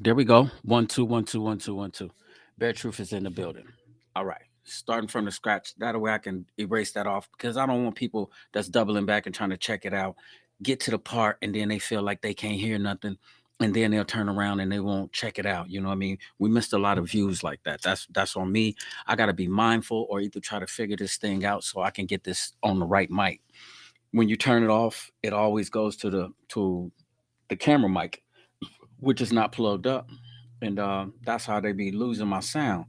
There we go. 1 2 1 2 1 2 1 2. Bare Truth is in the building. All right. Starting from the scratch. That way I can erase that off because I don't want people that's doubling back and trying to check it out get to the part and then they feel like they can't hear nothing and then they'll turn around and they won't check it out. You know what I mean? We missed a lot of views like that. That's on me. I got to be mindful or either try to figure this thing out so I can get this on the right mic. When you turn it off, it always goes to the camera mic, which is not plugged up, and that's how they be losing my sound.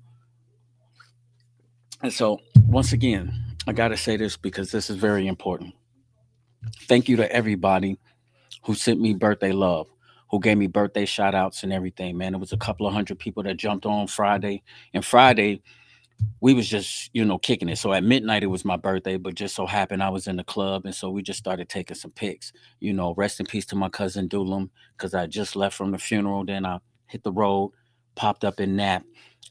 And so, once again, I got to say this because this is very important. Thank you to everybody who sent me birthday love, who gave me birthday shout outs and everything, man. It was a couple of hundred people that jumped on Friday. And Friday, we was just kicking it. So at midnight it was my birthday, but just so happened I was in the club, and so we just started taking some pics. Rest in peace to my cousin Dulam, because I just left from the funeral. Then I hit the road, popped up in Nap,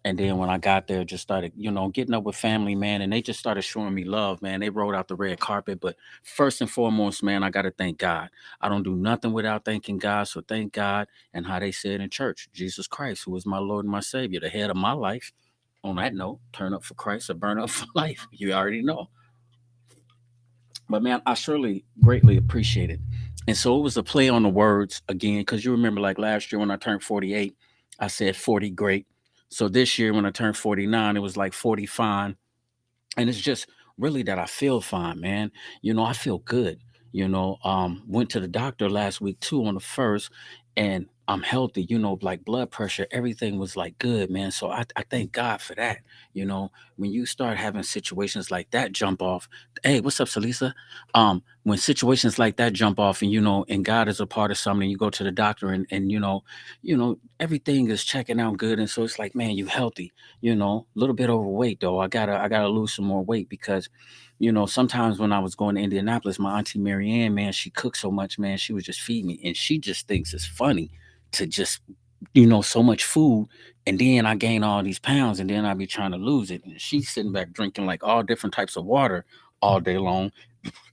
and then when I got there, just started getting up with family, man, and they just started showing me love, man. They rolled out the red carpet, but first and foremost, man, I got to thank God. I don't do nothing without thanking God, so thank God. And how they said in church, Jesus Christ, who is my Lord and my Savior, the head of my life. On that note, turn up for Christ or burn up for life. You already know. But man, I surely greatly appreciate it. And so it was a play on the words again, because you remember like last year when I turned 48, I said 40 great. So this year when I turned 49, it was like 40 fine. And it's just really that I feel fine, man. I feel good. Went to the doctor last week too on the first, and I'm healthy. Like blood pressure, everything was like good, man. So I thank God for that. When you start having situations like that jump off, hey, what's up, Salisa? When situations like that jump off, and and God is a part of something, you go to the doctor, and everything is checking out good, and so it's like, man, you healthy. A little bit overweight though. I gotta lose some more weight because, sometimes when I was going to Indianapolis, my auntie Marianne, man, she cooked so much, man, she would just feed me, and she just thinks it's funny to just, so much food, and then I gain all these pounds, and then I be trying to lose it, and she's sitting back drinking like all different types of water all day long,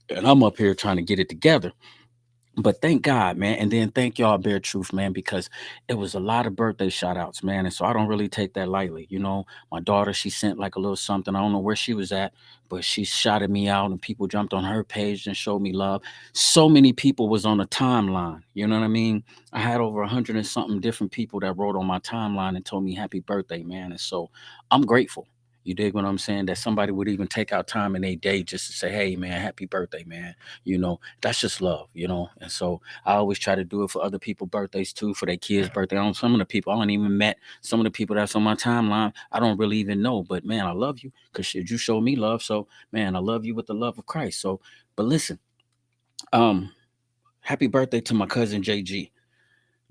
and I'm up here trying to get it together. But thank God, man. And then thank y'all, Bear Truth, man, because it was a lot of birthday shout outs, man. And so I don't really take that lightly. My daughter, she sent like a little something. I don't know where she was at, but she shouted me out and people jumped on her page and showed me love. So many people was on the timeline. You know what I mean? I had over 100 and something different people that wrote on my timeline and told me happy birthday, man. And so I'm grateful. You dig what I'm saying? That somebody would even take out time in their day just to say, hey, man, happy birthday, man. That's just love. And so I always try to do it for other people's birthdays too, for their kids' birthday. Some of the people I don't even met, some of the people that's on my timeline, I don't really even know. But man, I love you because you show me love. So man, I love you with the love of Christ. So, but listen, um, happy birthday to my cousin JG.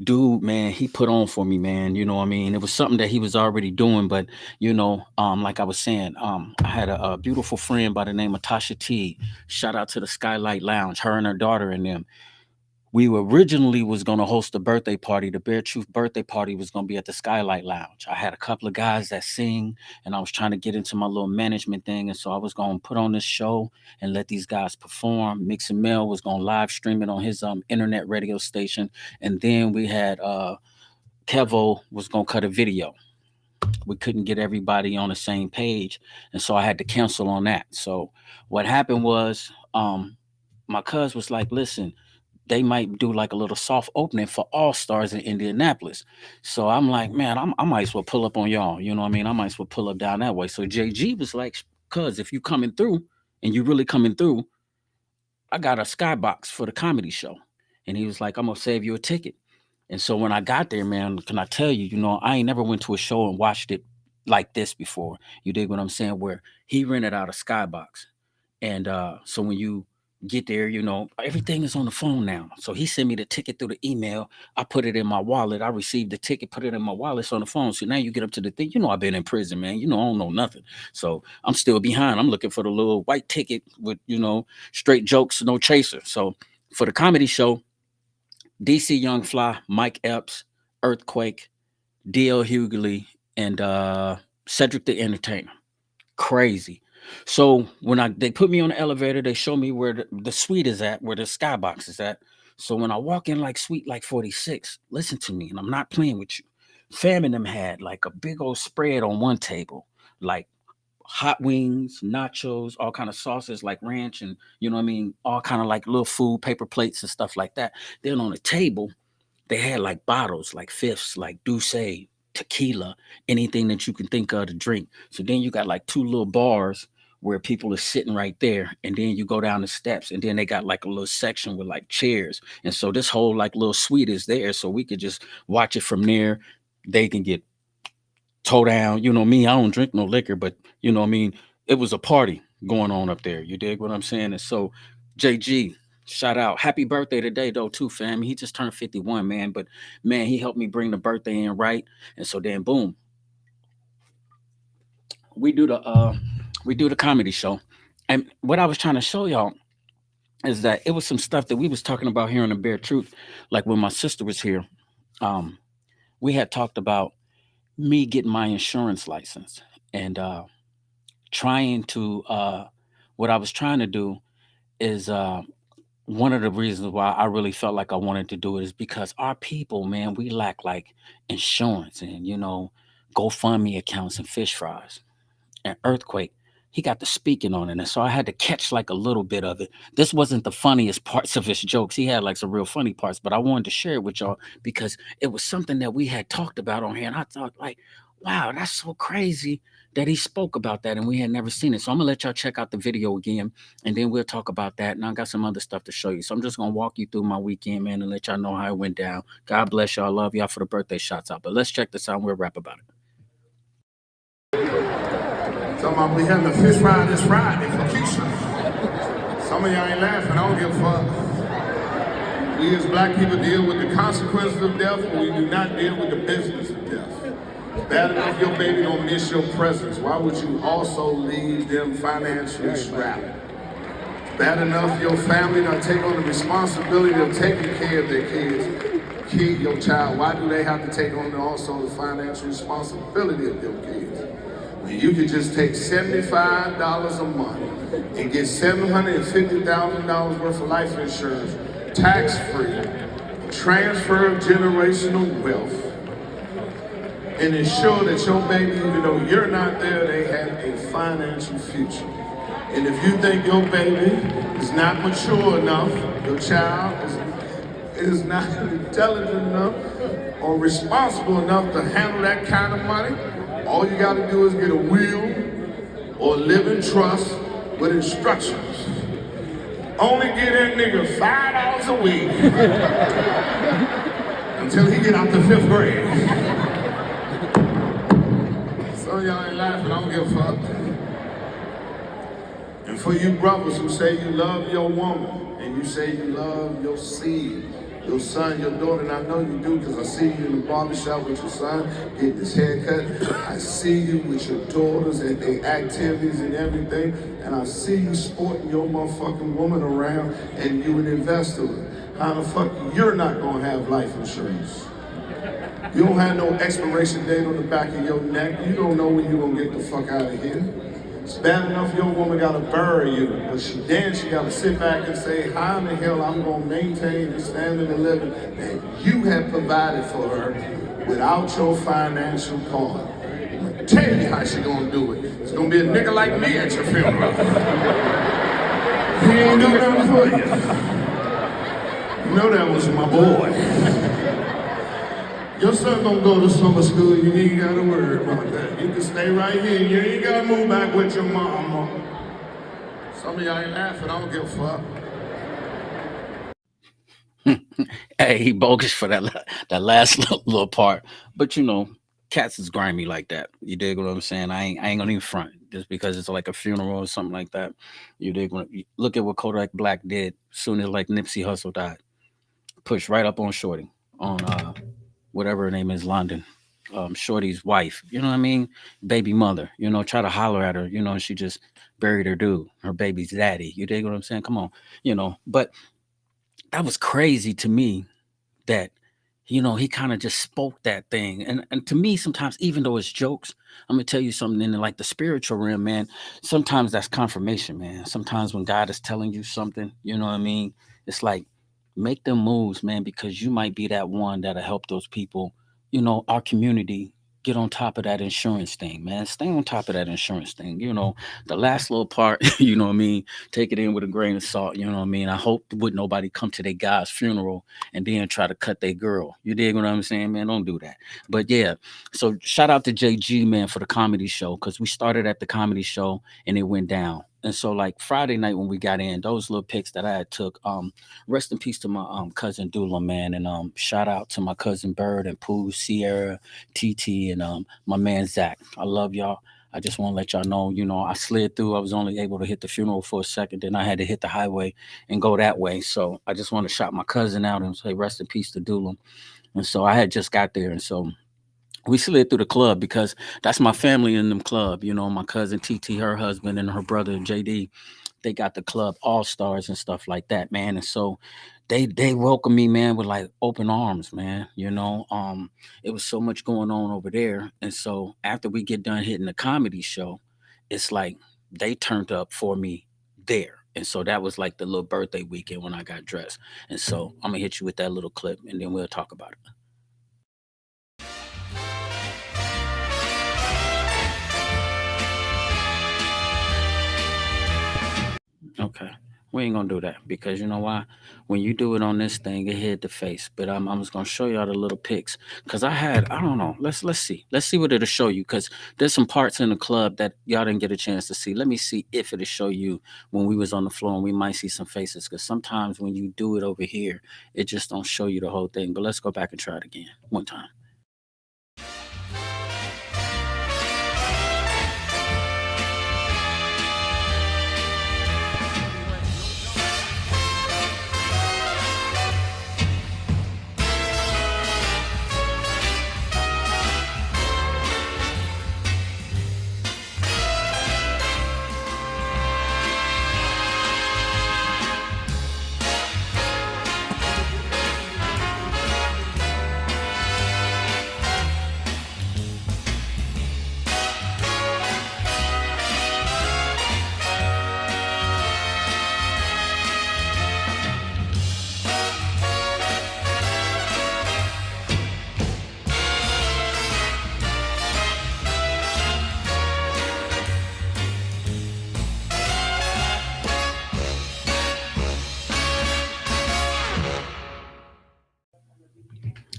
Dude, man, he put on for me, man. You know what I mean? It was something that he was already doing, but like I was saying, I had a beautiful friend by the name of Tasha T. Shout out to the Skylight Lounge, her and her daughter and them. We originally was gonna host a birthday party. The Bare Truth birthday party was gonna be at the Skylight Lounge. I had a couple of guys that sing, and I was trying to get into my little management thing, and so I was gonna put on this show and let these guys perform. Mix and Mel was gonna live stream it on his internet radio station, and then we had Kevo was gonna cut a video. We couldn't get everybody on the same page, and so I had to cancel on that. So what happened was, my cuz was like, "Listen, they might do like a little soft opening for All Stars in Indianapolis." So I'm like, man, I might as well pull up on y'all. You know what I mean? I might as well pull up down that way. So JG was like, cuz if you coming through and you really coming through, I got a skybox for the comedy show. And he was like, I'm gonna save you a ticket. And so when I got there, man, can I tell you, I ain't never went to a show and watched it like this before. You dig what I'm saying? Where he rented out a skybox. And so when you get there, everything is on the phone now. So he sent me the ticket through the email. I put it in my wallet. I received the ticket, put it in my wallet. It's on the phone. So now you get up to the thing. I've been in prison, man. I don't know nothing. So I'm still behind. I'm looking for the little white ticket with, straight jokes, no chaser. So for the comedy show, DC Young Fly, Mike Epps, Earthquake, DL Hughley, and Cedric the Entertainer. Crazy. So when they put me on the elevator, they show me where the suite is at, where the skybox is at. So when I walk in like suite like 46, listen to me, and I'm not playing with you. Fam and them had like a big old spread on one table, like hot wings, nachos, all kind of sauces like ranch and you know what I mean, all kind of like little food, paper plates and stuff like that. Then on the table, they had like bottles, like fifths, like Douce, tequila, anything that you can think of to drink. So then you got like two little bars where people are sitting right there, and then you go down the steps, and then they got like a little section with like chairs, and so this whole like little suite is there, so we could just watch it from there. They can get toe down. You know me, I don't drink no liquor, but you know what I mean. It was a party going on up there. You dig what I'm saying? And so, JG, shout out, happy birthday today though too, fam. He just turned 51, man. But man, he helped me bring the birthday in right, and so then boom, we do the uh we do the comedy show. And what I was trying to show y'all is that it was some stuff that we was talking about here on the Bare Truth, like when my sister was here. Um, we had talked about me getting my insurance license and trying to what I was trying to do is one of the reasons why I really felt like I wanted to do it is because our people, man, we lack like insurance and GoFundMe accounts and fish fries. And Earthquake, he got the speaking on it. And so I had to catch like a little bit of it. This wasn't the funniest parts of his jokes. He had like some real funny parts, but I wanted to share it with y'all because it was something that we had talked about on here. And I thought, like, wow, that's so crazy that he spoke about that and we had never seen it. So I'm gonna let y'all check out the video again and then we'll talk about that. And I got some other stuff to show you. So I'm just gonna walk you through my weekend, man, and let y'all know how it went down. God bless y'all. Love y'all for the birthday shots out. But let's check this out and we'll rap about it. Talking about we having a fish fry this Friday for Keisha. Some of y'all ain't laughing, I don't give a fuck. We as black people deal with the consequences of death, but we do not deal with the business of death. Bad enough your baby don't miss your presence. Why would you also leave them financially strapped? Bad enough your family don't take on the responsibility of taking care of their kids. Kid your child, why do they have to take on also the financial responsibility of their kids? When you could just take $75 a month and get $750,000 worth of life insurance, tax-free, transfer of generational wealth, and ensure that your baby, even though you're not there, they have a financial future. And if you think your baby is not mature enough, your child is not intelligent enough or responsible enough to handle that kind of money, all you gotta do is get a will or live in trust with instructions. Only give that nigga $5 a week until he get out the 5th grade. Some of y'all ain't laughing, I don't give a fuck. And for you brothers who say you love your woman and you say you love your seed, your son, your daughter, and I know you do because I see you in the barbershop with your son getting his hair cut. I see you with your daughters and their activities and everything, and I see you sporting your motherfucking woman around and you an investor. How the fuck you're not gonna have life insurance? You don't have no expiration date on the back of your neck. You don't know when you're gonna get the fuck out of here. It's bad enough your woman gotta bury you, but she gotta sit back and say, how in the hell I'm gonna maintain the standard of living that you have provided for her without your financial part. I'm gonna tell you how she gonna do it. It's gonna be a nigga like me at your funeral. He ain't do nothing for you. You know that was my boy. Your son gonna go to summer school, you ain't gotta worry about that. You can stay right here, you ain't gotta move back with your mama. Some of y'all ain't laughing, I don't give a fuck. Hey, he bogus for that last little part. But cats is grimy like that. You dig what I'm saying? I ain't gonna even front just because it's like a funeral or something like that. You dig look at what Kodak Black did soon as like Nipsey Hussle died. Pushed right up on Shorty on whatever her name is, London. Shorty's wife, you know what I mean? Baby mother, try to holler at her, and she just buried her dude, her baby's daddy. You dig what I'm saying? Come on, But that was crazy to me that he kind of just spoke that thing. And to me, sometimes, even though it's jokes, I'm gonna tell you something in like the spiritual realm, man. Sometimes that's confirmation, man. Sometimes when God is telling you something, you know what I mean? It's like, make them moves, man, because you might be that one that'll help those people, move forward. You dig what I'm saying? Come on. But that was crazy to me that, he kind of just spoke that thing. And to me, sometimes, even though it's jokes, I'm gonna tell you something in like the spiritual realm, man. Sometimes when God is telling you something, you know what I mean? It's like, make them moves, man, because you might be that one that'll help those people our community get on top of that insurance thing, man. Stay on top of that insurance thing. The last little part, you know what I mean? Take it in with a grain of salt, you know what I mean? I hope would nobody come to their guy's funeral and then try to cut their girl. You dig what I'm saying, man? Don't do that. But yeah, so shout out to JG, man, for the comedy show, because we started at the comedy show and it went down. And so like Friday night when we got in, those little pics that I had took, rest in peace to my cousin Dula, man, and shout out to my cousin Bird and Pooh, Sierra, TT, and my man Zach. I love y'all. I just want to let y'all know, I slid through. I was only able to hit the funeral for a second, then I had to hit the highway and go that way. So I just want to shout my cousin out and say rest in peace to Dula. And so I had just got there, and so we slid through the club because that's my family in them club. My cousin TT, her husband, and her brother JD, they got the club all stars and stuff like that, man. And so they welcomed me, man, with like open arms, man. It was so much going on over there. And so after we get done hitting the comedy show, it's like they turned up for me there. And so that was like the little birthday weekend when I got dressed. And so I'm gonna hit you with that little clip and then we'll talk about it. Okay. We ain't gonna do that because you know why? When you do it on this thing, it hit the face. But I'm just gonna show y'all the little pics because I don't know. Let's see what it'll show you because there's some parts in the club that y'all didn't get a chance to see. Let me see if it'll show you when we was on the floor and we might see some faces because sometimes when you do it over here, it just don't show you the whole thing. But let's go back and try it again one time.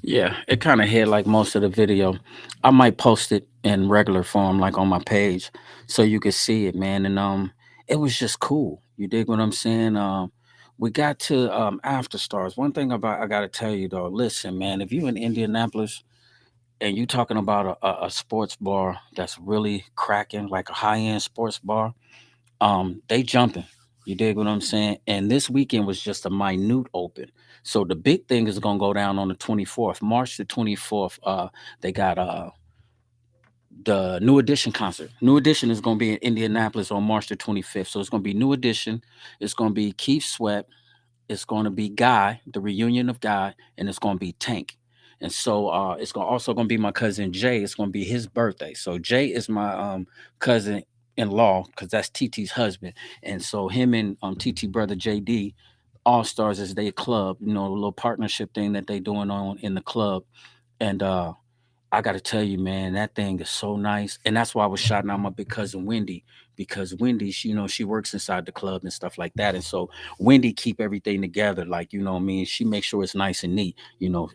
Yeah, it kind of hit like most of the video. I might post it in regular form, like on my page, so you could see it, man. And it was just cool. You dig what I'm saying? We got to After Stars. One thing about I gotta tell you though, listen, man, if you in Indianapolis and you talking about a sports bar that's really cracking, like a high end sports bar, they jumping. You dig what I'm saying? And this weekend was just a minute open. So the big thing is gonna go down on the 24th, March the 24th. They got the New Edition concert. New Edition is gonna be in Indianapolis on March the 25th. So it's gonna be New Edition. It's gonna be Keith Sweat. It's going to be Guy, the reunion of Guy, and it's going to be Tank. And so it's also going to be my cousin Jay. It's going to be his birthday. So Jay is my cousin in law because that's TT's husband. And so him and TT brother JD, All Stars is their club, a little partnership thing that they doing on in the club. And I got to tell you, man, that thing is so nice. And that's why I was shouting out my big cousin Wendy because Wendy, she works inside the club and stuff like that. And so Wendy keep everything together. Like, what I mean, she makes sure it's nice and neat.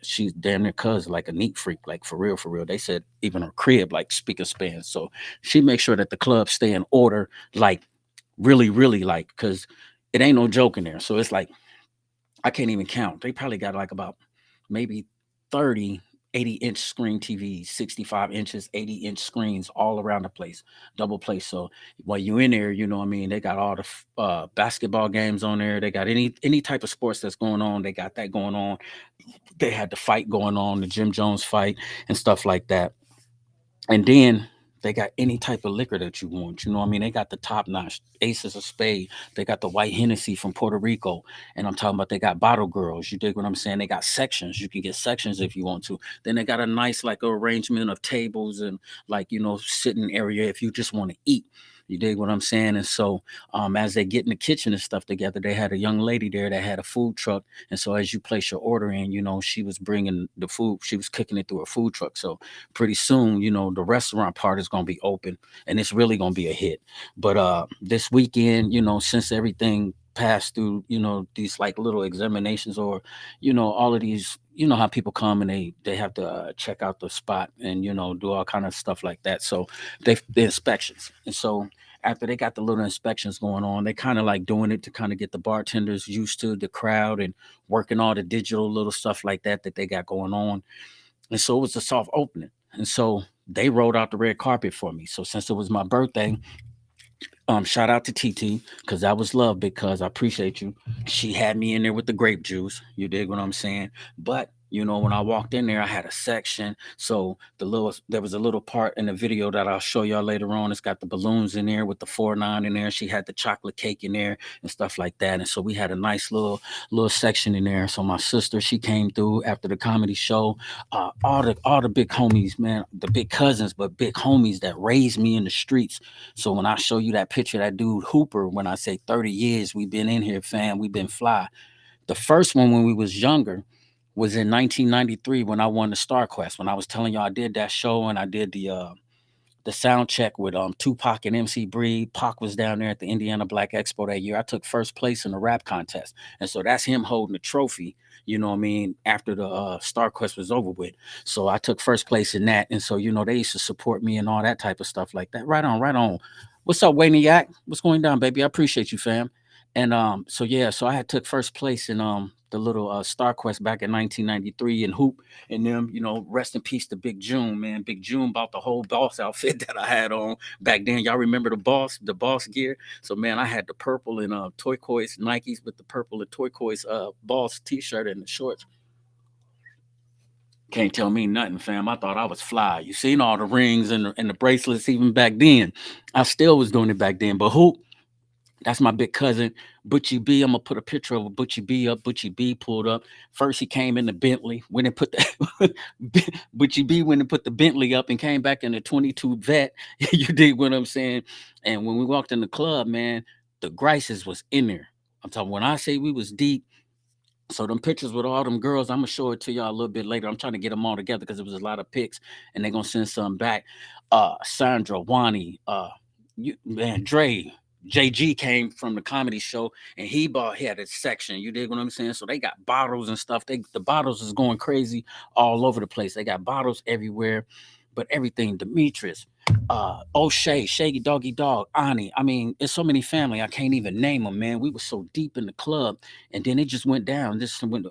She's damn near cousin, like a neat freak, like for real, for real. They said even her crib, like speak of span. So she makes sure that the club stay in order, like really, really like, because it ain't no joke in there. So it's like, I can't even count. They probably got like about maybe 30 80-inch screen TVs, 65 inches, 80-inch screens all around the place, double place. So while you in there, you know what I mean, they got all the basketball games on there. They got any type of sports that's going on. They got that going on. They had the fight going on, the Jim Jones fight and stuff like that. And then they got any type of liquor that you want. You know what I mean? They got the top notch Aces of Spade. They got the white Hennessy from Puerto Rico. And I'm talking about they got bottle girls. You dig what I'm saying? They got sections. You can get sections if you want to. Then they got a nice like arrangement of tables and like, sitting area if you just want to eat. You dig what I'm saying? And so, as they get in the kitchen and stuff together, they had a young lady there that had a food truck. And so, as you place your order in, she was bringing the food. She was cooking it through a food truck. So, pretty soon, the restaurant part is going to be open, and it's really going to be a hit. But this weekend, since everything passed through, these like little examinations, or all of these, how people come and they have to check out the spot and do all kind of stuff like that. So the inspections. And so after they got the little inspections going on, they kind of like doing it to kind of get the bartenders used to the crowd and working all the digital little stuff like that they got going on. And so it was a soft opening. And so they rolled out the red carpet for me. So since it was my birthday, shout out to TT, because that was love, because I appreciate you. She had me in there with the grape juice. You dig what I'm saying? But when I walked in there, I had a section. So there was a little part in the video that I'll show y'all later on. It's got the balloons in there with the 4-9 in there. She had the chocolate cake in there and stuff like that. And so we had a nice little section in there. So my sister, she came through after the comedy show. All the big homies, man, the big cousins, but big homies that raised me in the streets. So when I show you that picture, that dude Hooper, when I say 30 years, we've been in here, fam, we've been fly. The first one when we was younger was in 1993 when I won the Star Quest. When I was telling y'all I did that show and I did the sound check with Tupac and MC Bree. Pac was down there at the Indiana Black Expo that year. I took first place in the rap contest. And so that's him holding the trophy, you know what I mean, after the Star Quest was over with. So I took first place in that. And so, they used to support me and all that type of stuff like that. Right on, right on. What's up, Wayniac? What's going down, baby? I appreciate you, fam. And so yeah, so I had took first place in the little Star Quest back in 1993, and Hoop and them, rest in peace to Big June, man. Big June bought the whole boss outfit that I had on back then. Y'all remember the boss gear? So man, I had the purple and turquoise Nikes with the purple and turquoise boss t-shirt and the shorts. Can't tell me nothing, fam. I thought I was fly. You seen all the rings and the bracelets even back then. I still was doing it back then. But Hoop, that's my big cousin, Butchie B. I'm gonna put a picture of Butchie B up. Butchie B pulled up. First, he came in the Bentley. When and put the Butchie B went and put the Bentley up and came back in the 22 vet. You dig what I'm saying? And when we walked in the club, man, the Grices was in there. I'm talking when I say we was deep. So them pictures with all them girls, I'm gonna show it to y'all a little bit later. I'm trying to get them all together because it was a lot of pics, and they're gonna send some back. Sandra, Wani, man, Dre, JG came from the comedy show, and he had a section. You dig what I'm saying? So they got bottles and stuff. The bottles is going crazy all over the place. They got bottles everywhere, but everything. Demetrius, O'Shea, Shaggy Doggy Dog, Ani. I mean, it's so many family. I can't even name them, man. We were so deep in the club, and then it just went down.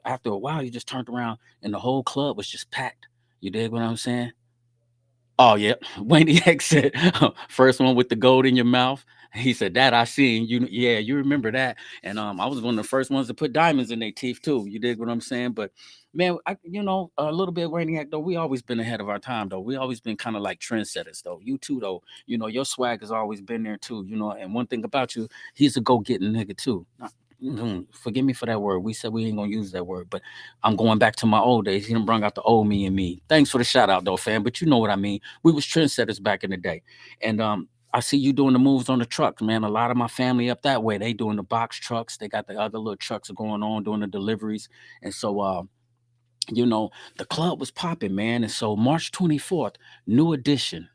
After a while, you just turned around, and the whole club was just packed. You dig what I'm saying? Oh yeah, Wayne X said, first one with the gold in your mouth. He said that I seen you. Yeah, you remember that. And I was one of the first ones to put diamonds in their teeth too. You dig what I'm saying? But man, a little bit Wayne though. We always been ahead of our time though. We always been kind of like trendsetters though. You too though. Your swag has always been there too. And one thing about you, he's a go getting nigga too. Forgive me for that word. We said we ain't gonna use that word, but I'm going back to my old days. He done brought out the old me and me. Thanks for the shout out though, fam. But you know what I mean. We was trendsetters back in the day, and I see you doing the moves on the trucks, man. A lot of my family up that way, they doing the box trucks. They got the other little trucks going on doing the deliveries, and so the club was popping, man. And so March 24th, new edition.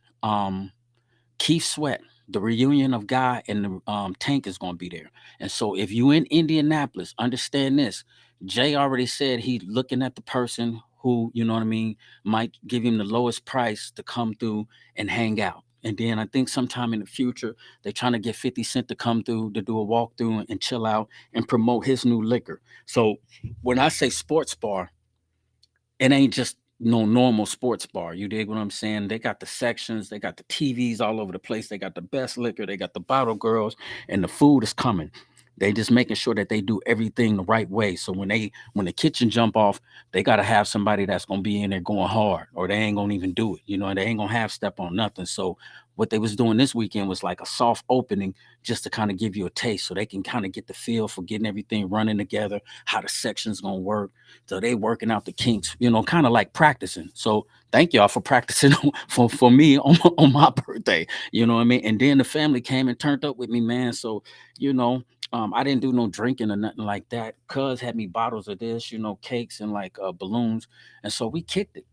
Keith Sweat, the reunion of Guy and the Tank is going to be there. And so if you in Indianapolis, understand this. Jay already said he looking at the person who, you know what I mean, might give him the lowest price to come through and hang out. And then I think sometime in the future, they're trying to get 50 Cent to come through to do a walkthrough and chill out and promote his new liquor. So when I say sports bar, it ain't just no normal sports bar. You dig what I'm saying? They got the sections, they got the TVs all over the place, they got the best liquor, they got the bottle girls, and the food is coming. They just making sure that they do everything the right way. So when the kitchen jump off, they gotta have somebody that's gonna be in there going hard, or they ain't gonna even do it. And they ain't gonna have step on nothing. So what they was doing this weekend was like a soft opening, just to kind of give you a taste, so they can kind of get the feel for getting everything running together, how the section's gonna work. So they working out the kinks, kind of like practicing. So thank y'all for practicing for me on my birthday. You know what I mean? And then the family came and turned up with me, man. So you know, I didn't do no drinking or nothing like that. Cuz had me bottles of this, cakes and like balloons, and so we kicked it,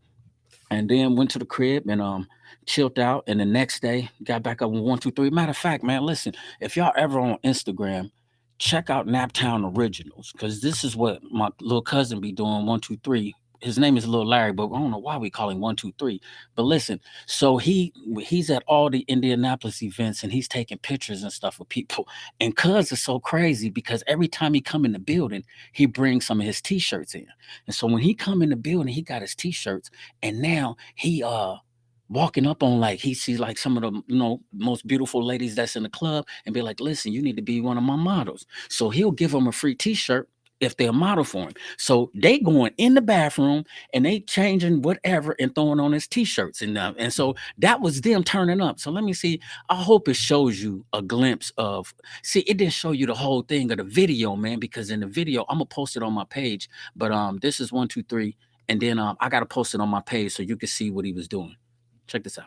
and then went to the crib and chilled out. And the next day got back up with 123. Matter of fact, man, listen, if y'all ever on Instagram, check out Naptown Originals, because this is what my little cousin be doing. 123. His name is Little Larry, but I don't know why we call him 123. But listen, so he's at all the Indianapolis events and he's taking pictures and stuff of people. And cuz is so crazy because every time he come in the building, he brings some of his t-shirts in. And so when he come in the building, he got his t-shirts, and now he walking up on, like, he sees like some of the most beautiful ladies that's in the club and be like, listen, you need to be one of my models. So he'll give them a free t-shirt if they're a model for him. So they going in the bathroom and they changing whatever and throwing on his t-shirts, and so that was them turning up. So let me see. I hope it shows you a glimpse of. See, it didn't show you the whole thing of the video, man, because in the video I'm gonna post it on my page. But this is 123, and then I gotta post it on my page so you can see what he was doing. Check this out.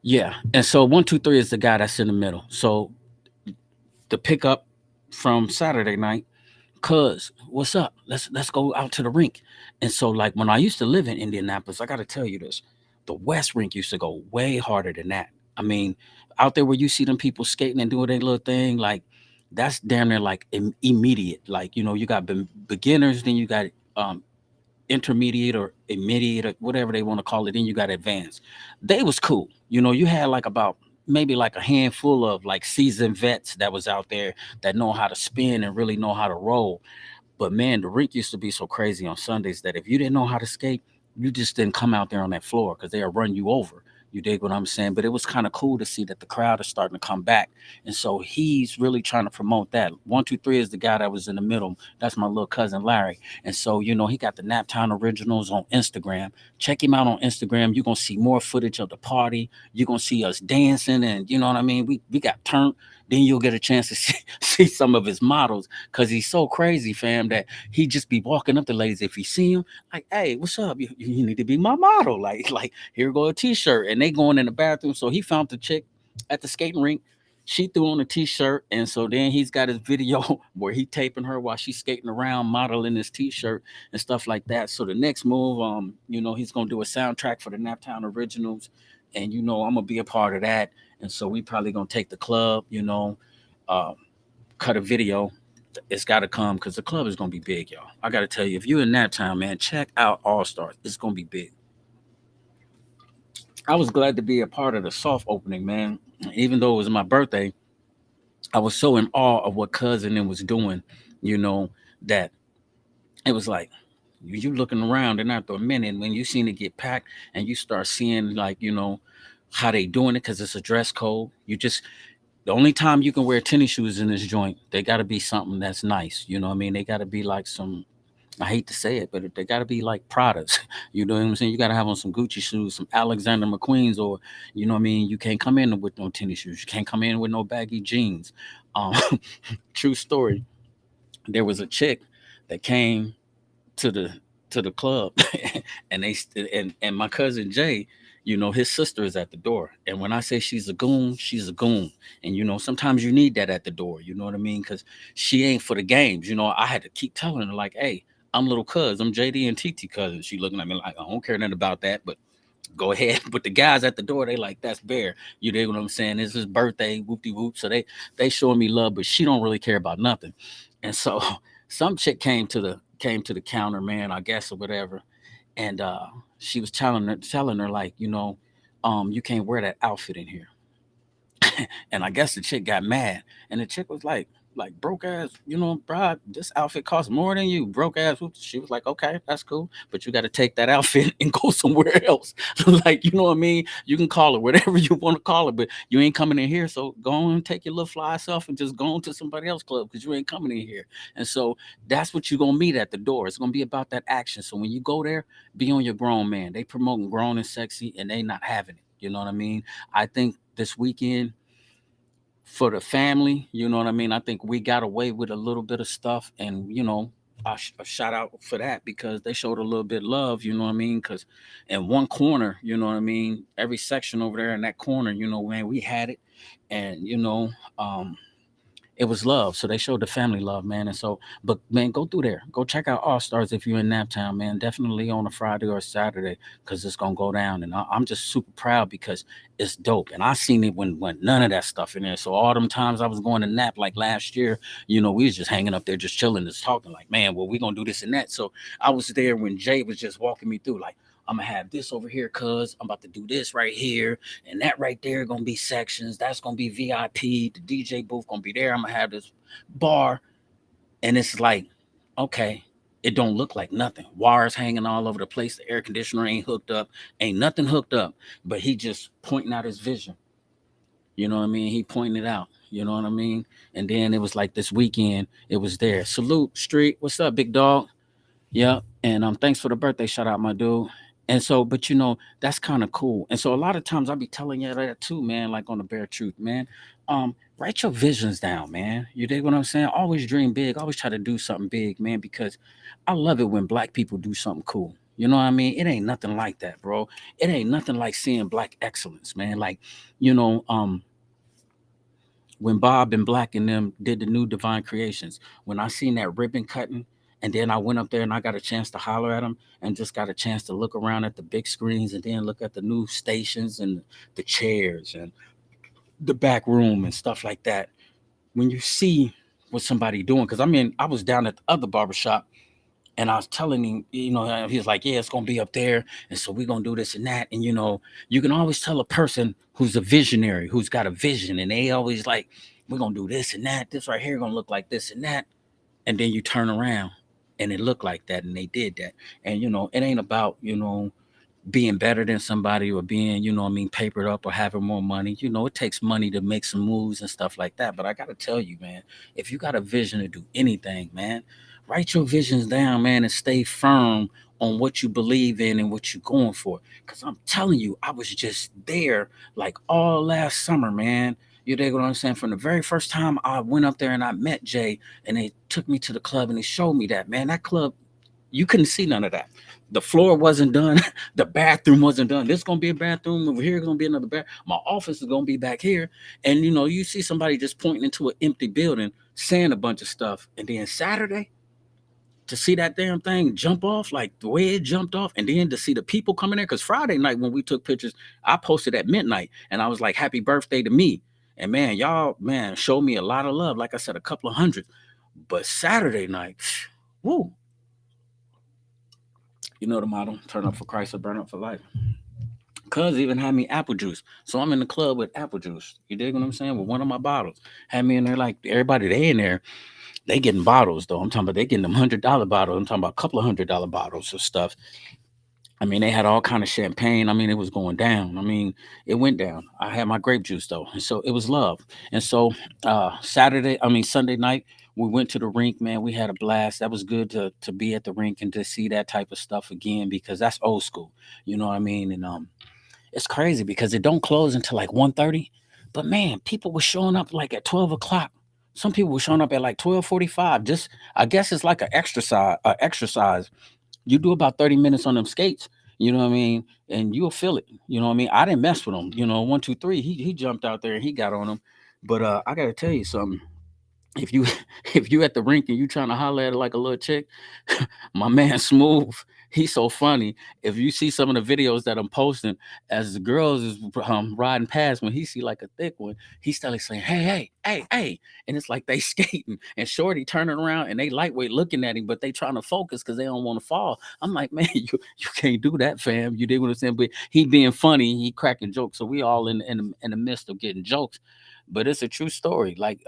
Yeah, and so 123 is the guy that's in the middle. So the pickup from Saturday night, cuz what's up? Let's go out to the rink. And so, like, when I used to live in Indianapolis, I got to tell you this, the West rink used to go way harder than that. I mean, out there where you see them people skating and doing their little thing, like, that's damn near like immediate. Like, you got beginners, then you got um intermediate or immediate or whatever they want to call it. Then you got advanced. They was cool. You had like about maybe like a handful of like seasoned vets that was out there that know how to spin and really know how to roll. But man, the rink used to be so crazy on Sundays that if you didn't know how to skate, you just didn't come out there on that floor because they'll run you over. You dig what I'm saying? But it was kind of cool to see that the crowd is starting to come back. And so he's really trying to promote that. 123 is the guy that was in the middle. That's my little cousin Larry. And so, he got the Naptown Originals on Instagram. Check him out on Instagram. You're gonna see more footage of the party. You're gonna see us dancing, and you know what I mean? We got turned. Then you'll get a chance to see some of his models, because he's so crazy, fam, that he just be walking up to ladies. If you see him, like, hey, what's up? You need to be my model. Like, here go a t-shirt. And they going in the bathroom. So he found the chick at the skating rink. She threw on a t-shirt. And so then he's got his video where he taping her while she's skating around, modeling his t-shirt and stuff like that. So the next move, he's gonna do a soundtrack for the Naptown Originals. And I'm gonna be a part of that. And so we probably gonna take the club, uh, cut a video. It's got to come because the club is gonna be big, y'all. I gotta tell you, if you're in that town, man, check out All Stars. It's gonna be big. I was glad to be a part of the soft opening, man. Even though it was my birthday, I was so in awe of what cousin and was doing, you know, that it was like you looking around, and after a minute, when you seen it get packed and you start seeing, like, how they doing it, because it's a dress code. The only time you can wear tennis shoes in this joint, they got to be something that's nice. You know what I mean? They got to be like some, I hate to say it, but they got to be like Pradas. You know what I'm saying? You got to have on some Gucci shoes, some Alexander McQueen's, or, you know what I mean? You can't come in with no tennis shoes. You can't come in with no baggy jeans. Um, True story. There was a chick that came to the club, and and my cousin Jay, his sister is at the door. And when I say she's a goon, she's a goon. And sometimes you need that at the door. You know what I mean? Because she ain't for the games. I had to keep telling her, like, hey, I'm little cuz, I'm JD and TT cousin. She looking at me like, I don't care nothing about that, but go ahead. But the guys at the door, they like, that's Bear. You dig what I'm saying? It's his birthday, whoop de whoop. So they showing me love, but she don't really care about nothing. And so some chick came to the counter, man, I guess or whatever, and she was telling her like, you can't wear that outfit in here. And I guess the chick got mad, and the chick was like broke ass, bro. This outfit costs more than you, broke ass. She was like, okay, that's cool, but you got to take that outfit and go somewhere else. Like, you know what I mean? You can call it whatever you want to call it, but you ain't coming in here. So go on and take your little fly self and just go on to somebody else club because you ain't coming in here. And so that's what you're gonna meet at the door. It's gonna be about that action. So when you go there, be on your grown man. They promoting grown and sexy, and they not having it. You know what I mean? I think this weekend for the family. You know what I mean? I think we got away with a little bit of stuff, and a shout out for that because they showed a little bit of love. You know what I mean? Because in one corner, you know what I mean, every section over there in that corner, man, we had it, and it was love. So they showed the family love, man. And so, but man, go through there. Go check out All Stars if you're in Naptown, man. Definitely on a Friday or a Saturday because it's gonna go down. And I'm just super proud because it's dope. And I seen it when none of that stuff in there. So all them times I was going to Nap like last year, we was just hanging up there, just chilling, just talking like, man, well, we gonna do this and that. So I was there when Jay was just walking me through, like, I'm gonna have this over here, cuz I'm about to do this right here, and that right there gonna be sections. That's gonna be VIP. The DJ booth gonna be there. I'm gonna have this bar, and it's like, okay, it don't look like nothing. Wires hanging all over the place. The air conditioner ain't hooked up. Ain't nothing hooked up. But he just pointing out his vision. You know what I mean? He pointed it out. You know what I mean? And then it was like this weekend, it was there. Salute Street. What's up, big dog? Yeah, and thanks for the birthday shout out, my dude. And so, but that's kind of cool. And so a lot of times I be telling you that too, man, like on the bare truth, man. Write your visions down, man. You dig what I'm saying? Always dream big. Always try to do something big, man, because I love it when black people do something cool. You know what I mean? It ain't nothing like that, bro. It ain't nothing like seeing black excellence, man. Like, you know, um, when Bob and Black and them did the new Divine Creations, when I seen that ribbon cutting, and then I went up there and I got a chance to holler at them and just got a chance to look around at the big screens and then look at the new stations and the chairs and the back room and stuff like that. When you see what somebody doing, because I mean, I was down at the other barbershop and I was telling him, he was like, yeah, it's gonna be up there, and so we're gonna do this and that. And you can always tell a person who's a visionary, who's got a vision, and they always like, we're gonna do this and that. This right here gonna look like this and that. And then you turn around and it looked like that, and they did that. And it ain't about being better than somebody or being, what I mean, papered up or having more money. It takes money to make some moves and stuff like that. But I got to tell you, man, if you got a vision to do anything, man, write your visions down, man, and stay firm on what you believe in and what you're going for. Because I'm telling you, I was just there like all last summer, man. You dig what I'm saying? From the very first time I went up there and I met Jay, and they took me to the club and they showed me that, man, that club, you couldn't see none of that. The floor wasn't done. The bathroom wasn't done. This gonna be a bathroom over here. Gonna be another bath. My office is gonna be back here. And you see somebody just pointing into an empty building, saying a bunch of stuff. And then Saturday, to see that damn thing jump off, like the way it jumped off, and then to see the people coming there. Because Friday night when we took pictures, I posted at midnight, and I was like, "Happy birthday to me." And man, y'all, man, showed me a lot of love. Like I said, a couple of hundred. But Saturday night, woo, you know the motto: turn up for Christ or burn up for life. Cuz even had me apple juice. So I'm in the club with apple juice. You dig what I'm saying? With one of my bottles. Had me in there like everybody they in there, they getting bottles though. I'm talking about they getting them $100 bottles. I'm talking about a couple of $100 bottles of stuff. I mean, they had all kind of champagne. I mean, it was going down. I mean, it went down. I had my grape juice though, and so it was love. And so Sunday night, we went to the rink. Man, we had a blast. That was good to be at the rink and to see that type of stuff again because that's old school. You know what I mean? And it's crazy because it don't close until like 1:30. But man, people were showing up like at 12 o'clock. Some people were showing up at like 12:45. Just I guess it's like an exercise. Exercise. You do about 30 minutes on them skates. You know what I mean, and you'll feel it. You know what I mean. I didn't mess with him. 1, 2, 3. He jumped out there and he got on him. But I gotta tell you something. if you if you at the rink and you trying to holler at it like a little chick, my man Smooth, he's so funny. If you see some of the videos that I'm posting, as the girls is riding past, when he see like a thick one, he started saying, "Hey, hey, hey, hey," and it's like they skating, and Shorty turning around and they lightweight looking at him, but they trying to focus because they don't want to fall. I'm like, man, you can't do that, fam. You dig what I'm saying? But he being funny, he cracking jokes, so we all in the midst of getting jokes. But it's a true story. Like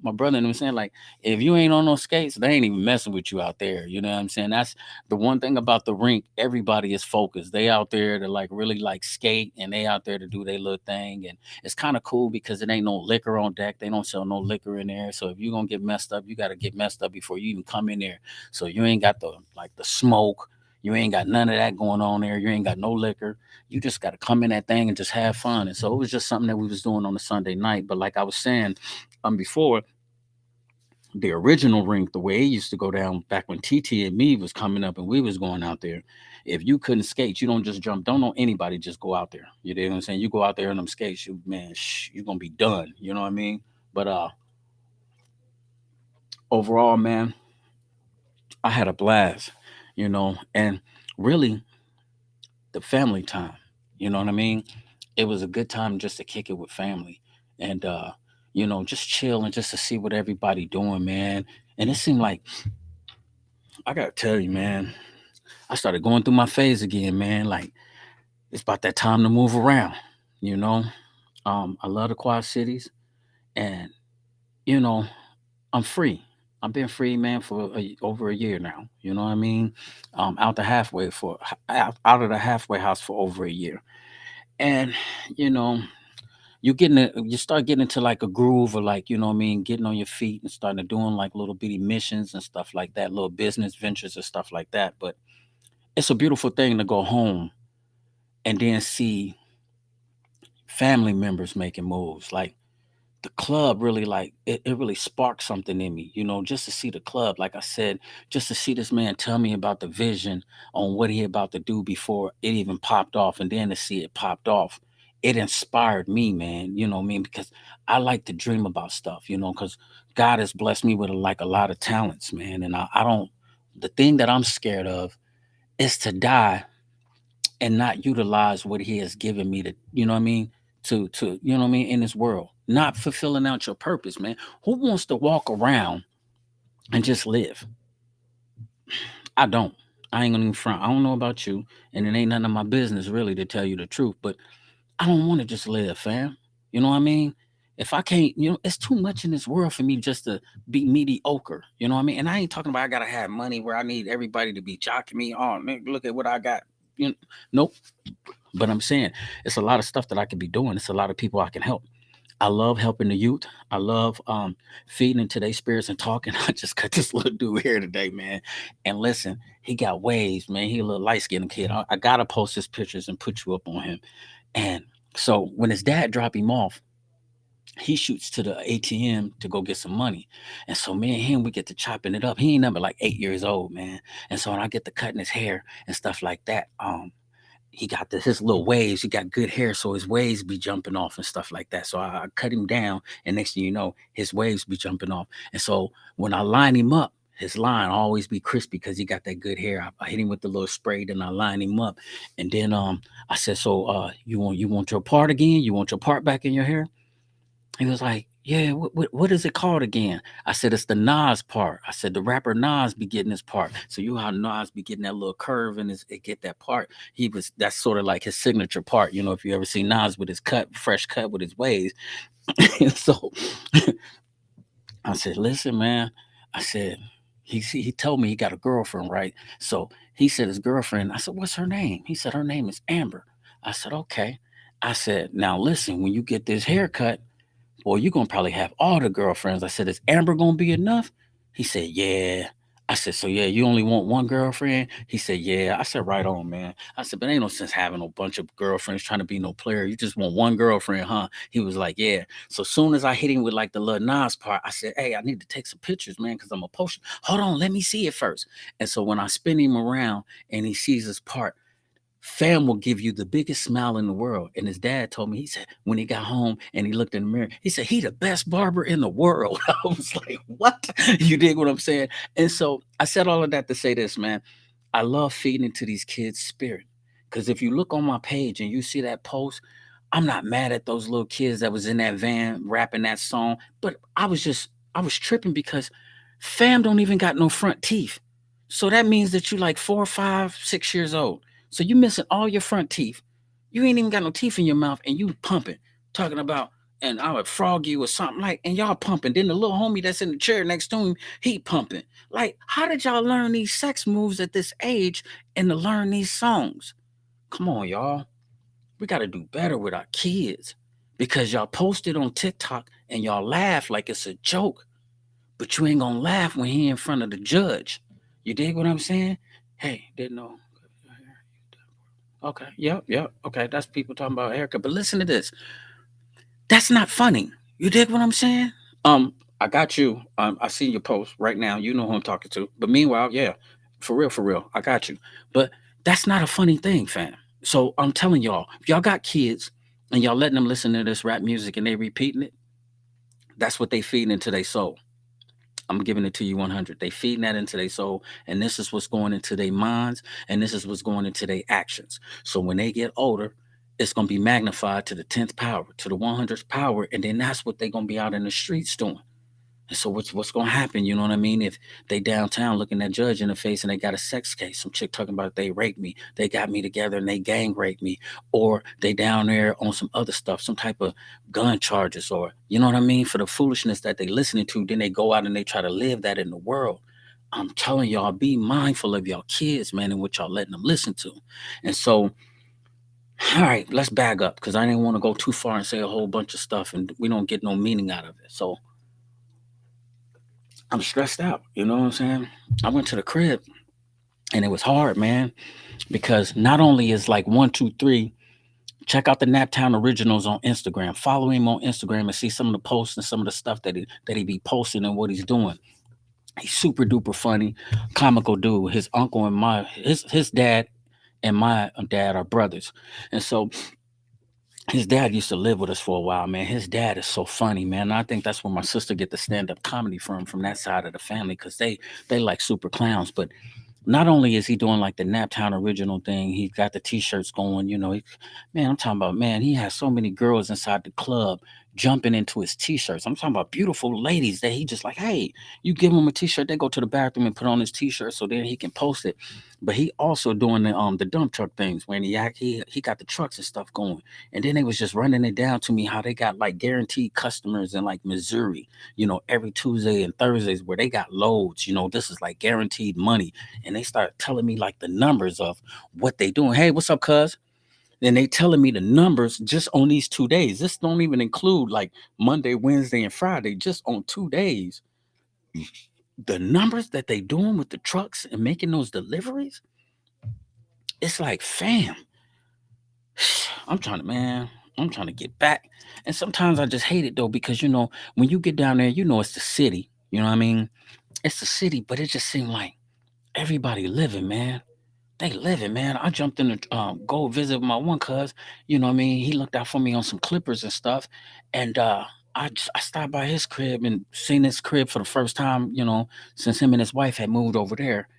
my brother and him saying, like, if you ain't on no skates, they ain't even messing with you out there. You know what I'm saying? That's the one thing about the rink. Everybody is focused. They out there to like really like skate, and they out there to do their little thing. And it's kind of cool because it ain't no liquor on deck. They don't sell no liquor in there. So if you're gonna get messed up, you gotta get messed up before you even come in there. So you ain't got the like the smoke. You ain't got none of that going on there. You ain't got no liquor. You just got to come in that thing and just have fun. And so it was just something that we was doing on a Sunday night. But like I was saying, before, the original rink, the way it used to go down back when TT and me was coming up and we was going out there. If you couldn't skate, you don't just jump. Don't know anybody. Just go out there. You know what I'm saying? You go out there in them skates, you man, you're gonna be done. You know what I mean? But overall, man, I had a blast. And really the family time. You know what I mean? It was a good time just to kick it with family and just chill and just to see what everybody doing, man. And it seemed like I gotta tell you, man, I started going through my phase again, man. Like it's about that time to move around, you know. I love the Quad Cities, and you know, I'm free. I've been free, man, for over a year now. You know what I mean? Out the halfway for out of the halfway house for over a year, and you know, you start getting into like a groove of like, you know what I mean, getting on your feet and starting to doing like little bitty missions and stuff like that, little business ventures and stuff like that. But it's a beautiful thing to go home and then see family members making moves. Like the club really like it really sparked something in me, just to see the club, like I said, just to see this man tell me about the vision on what he about to do before it even popped off, and then to see it popped off, it inspired me, man. You know what I mean? Because I like to dream about stuff, because God has blessed me with like a lot of talents, man. And I don't, the thing that I'm scared of is to die and not utilize what he has given me to, you know what I mean, to you know what I mean, in this world. Not fulfilling out your purpose, man. Who wants to walk around and just live? I don't. I ain't gonna even front. I don't know about you, and it ain't none of my business really to tell you the truth, but I don't want to just live, fam. You know what I mean? If I can't, it's too much in this world for me just to be mediocre. You know what I mean? And I ain't talking about I gotta have money where I need everybody to be jocking me on. Man, look at what I got. You know, nope. But I'm saying it's a lot of stuff that I could be doing. It's a lot of people I can help. I love helping the youth. I love feeding into their spirits and talking. I just got this little dude here today, man. And listen, he got waves, man. He a little light skinned kid. I gotta post his pictures and put you up on him. And so when his dad drop him off, he shoots to the ATM to go get some money. And so me and him, we get to chopping it up. He ain't number like 8 years old, man. And so when I get to cutting his hair and stuff like that, he got his little waves. He got good hair, so his waves be jumping off and stuff like that. So I cut him down, and next thing you know, his waves be jumping off. And so when I line him up, his line always be crispy because he got that good hair. I hit him with the little spray, then I line him up, and then I said, "So you want your part again? You want your part back in your hair?" He was like, "Yeah, what is it called again?" I said, "It's the Nas part." I said, "The rapper Nas be getting his part." So you know how Nas be getting that little curve and it get that part. That's sort of like his signature part. If you ever see Nas with his fresh cut with his waves. So I said, "Listen, man," I said, he told me he got a girlfriend, right? So he said his girlfriend, I said, "What's her name?" He said, "Her name is Amber." I said, "Okay." I said, "Now listen, when you get this haircut, boy, you're gonna probably have all the girlfriends." I said, "Is Amber gonna be enough?" He said, "Yeah." I said, "So yeah, you only want one girlfriend?" He said, "Yeah." I said, "Right on, man." I said, "But ain't no sense having a bunch of girlfriends trying to be no player. You just want one girlfriend, huh?" He was like, "Yeah." So soon as I hit him with like the little Nas part, I said, "Hey, I need to take some pictures, man, because I'm a post. Hold on, let me see it first." And so when I spin him around and he sees his part, Fam will give you the biggest smile in the world. And his dad told me, he said, when he got home and he looked in the mirror, he said, he the best barber in the world. I was like, what? You dig what I'm saying? And so I said all of that to say this, man. I love feeding into these kids' spirit. Because if you look on my page and you see that post, I'm not mad at those little kids that was in that van rapping that song, but I was tripping because fam don't even got no front teeth. So that means that you like 4, 5, 6 years old. So you missing all your front teeth. You ain't even got no teeth in your mouth and you pumping, talking about, and I would frog you or something like, and y'all pumping. Then the little homie that's in the chair next to him, he pumping. Like, how did y'all learn these sex moves at this age and to learn these songs? Come on, y'all. We got to do better with our kids because y'all post it on TikTok and y'all laugh like it's a joke, but you ain't gonna laugh when he in front of the judge. You dig what I'm saying? Hey, didn't know. Okay, yep, yep. Okay, that's people talking about haircut. But listen to this. That's not funny. You dig what I'm saying? Um, I got you. I see your post right now. You know who I'm talking to. But meanwhile, yeah, for real, I got you. But that's not a funny thing, fam. So I'm telling y'all, if y'all got kids and y'all letting them listen to this rap music and they repeating it, that's what they feeding into their soul. I'm giving it to you 100. They feeding that into their soul, and this is what's going into their minds, and this is what's going into their actions. So when they get older, it's gonna be magnified to the 10th power, to the 100th power, and then that's what they're gonna be out in the streets doing. And so what's gonna happen? You know what I mean? If they downtown looking that judge in the face and they got a sex case, some chick talking about they raped me, they got me together and they gang raped me, or they down there on some other stuff, some type of gun charges, or you know what I mean? For the foolishness that they listening to, then they go out and they try to live that in the world. I'm telling y'all, be mindful of y'all kids, man, and what y'all letting them listen to. And so, all right, let's back up because I didn't want to go too far and say a whole bunch of stuff and we don't get no meaning out of it. So I'm stressed out. You know what I'm saying? I went to the crib and it was hard, man, because not only is like 1, 2, 3, check out the Naptown Originals on Instagram. Follow him on Instagram and see some of the posts and some of the stuff that he be posting and what he's doing. He's super duper funny, comical dude. His uncle and his dad and my dad are brothers, and so his dad used to live with us for a while, man. His dad is so funny, man. And I think that's where my sister get the stand up comedy from that side of the family, because they like super clowns. But not only is he doing like the Naptown original thing, he's got the t-shirts going, man, I'm talking about, man, he has so many girls inside the club jumping into his t-shirts. I'm talking about beautiful ladies that he just like, hey, you give him a t-shirt, they go to the bathroom and put on his t-shirt so then he can post it. But he also doing the dump truck things when he got the trucks and stuff going. And then they was just running it down to me how they got like guaranteed customers in like Missouri, every Tuesday and Thursdays where they got loads, this is like guaranteed money. And they start telling me like the numbers of what they doing. Hey, what's up, cuz? Then they telling me the numbers just on these 2 days. This don't even include like Monday, Wednesday, and Friday, just on 2 days. The numbers that they doing with the trucks and making those deliveries, it's like, fam, I'm trying to, man, I'm trying to get back. And sometimes I just hate it though, because when you get down there, it's the city. You know what I mean? It's the city, but it just seemed like everybody living, man. They living, man. I jumped in to go visit my one cuz. You know what I mean? He looked out for me on some clippers and stuff. And I stopped by his crib and seen his crib for the first time, since him and his wife had moved over there.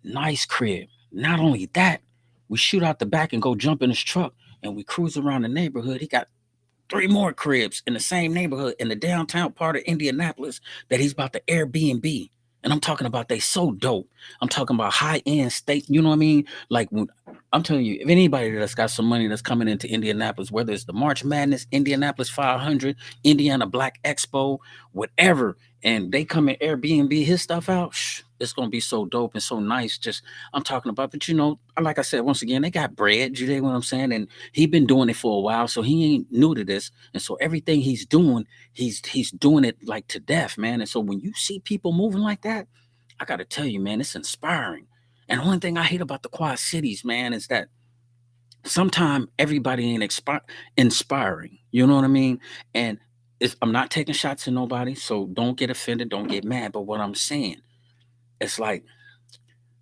Nice crib. Not only that, we shoot out the back and go jump in his truck and we cruise around the neighborhood. He got 3 more cribs in the same neighborhood in the downtown part of Indianapolis that he's about to Airbnb. And I'm talking about they so dope. I'm talking about high end state. You know what I mean? Like when I'm telling you, if anybody that's got some money that's coming into Indianapolis, whether it's the March Madness, Indianapolis 500, Indiana Black Expo, whatever, and they come and Airbnb his stuff out, it's gonna be so dope and so nice. Just I'm talking about, but like I said, once again, they got bread. You know what I'm saying? And he been doing it for a while, so he ain't new to this. And so everything he's doing, he's doing it like to death, man. And so when you see people moving like that, I gotta tell you, man, it's inspiring. And one thing I hate about the Quad Cities, man, is that sometimes everybody ain't inspiring. You know what I mean? And I'm not taking shots at nobody, so don't get offended, don't get mad. But what I'm saying, it's like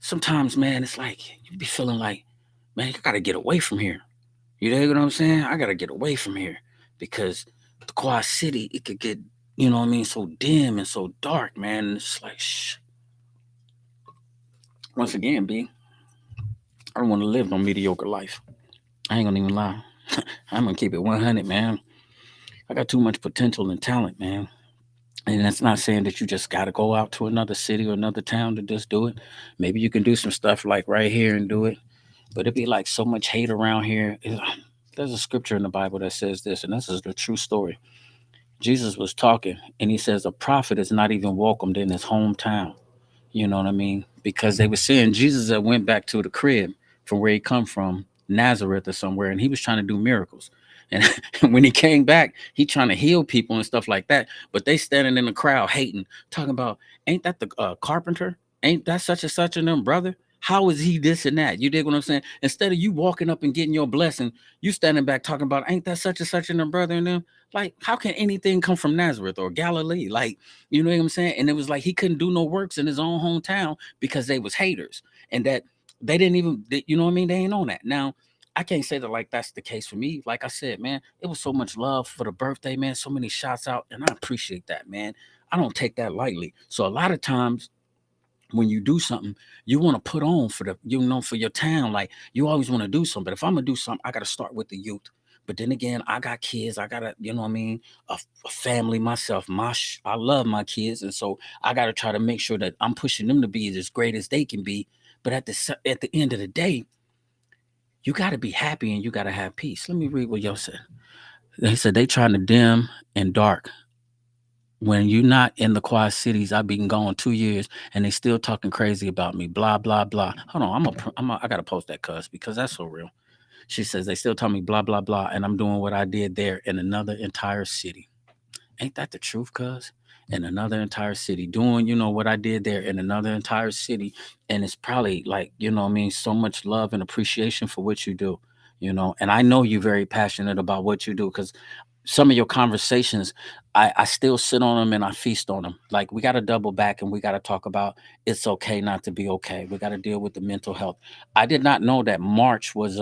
sometimes, man, it's like you be feeling like man, you gotta get away from here. You know what I'm saying? I gotta get away from here because the Quad City, it could get, you know what I mean, so dim and so dark, man. And it's like, shh. Once again, B, I don't want to live no mediocre life. I ain't gonna even lie. I'm gonna keep it 100, man. I got too much potential and talent, man. And that's not saying that you just got to go out to another city or another town to just do it. Maybe you can do some stuff like right here and do it. But it'd be like so much hate around here. There's a scripture in the Bible that says this, and this is the true story. Jesus was talking, and he says a prophet is not even welcomed in his hometown. You know what I mean? Because they were saying Jesus that went back to the crib from where he come from, Nazareth or somewhere, and he was trying to do miracles. And when he came back, he trying to heal people and stuff like that. But they standing in the crowd hating, talking about, ain't that the carpenter? Ain't that such and such and them brother? How is he this and that? You dig what I'm saying? Instead of you walking up and getting your blessing, you standing back talking about, ain't that such and such and them brother and them? Like, how can anything come from Nazareth or Galilee? Like, you know what I'm saying? And it was like he couldn't do no works in his own hometown because they was haters, and that they didn't even, you know what I mean? They ain't on that. Now, I can't say that like that's the case for me. Like I said, man, it was so much love for the birthday, man. So many shots out, and I appreciate that, man. I don't take that lightly. So a lot of times when you do something, you want to put on for the, you know, for your town. Like you always want to do something. But if I'm gonna do something, I gotta start with the youth. But then again, I got kids. I gotta, you know what I mean, a family myself. I love my kids, and so I gotta try to make sure that I'm pushing them to be as great as they can be. But at the end of the day, you gotta be happy and you gotta have peace. Let me read what Yo said. They said they trying to dim and dark when you're not in the Quad Cities. I've been gone 2 years and they still talking crazy about me. Blah blah blah. Hold on, I gotta post that cuz because that's so real. She says they still tell me blah blah blah, and I'm doing what I did there in another entire city. Ain't that the truth, cuz? In another entire city, doing, you know, what I did there in another entire city, and it's probably like, you know what I mean, so much love and appreciation for what you do. You know, and I know you're very passionate about what you do because some of your conversations, I still sit on them and I feast on them. Like we got to double back and we got to talk about it's okay not to be okay. We got to deal with the mental health. I did not know that March was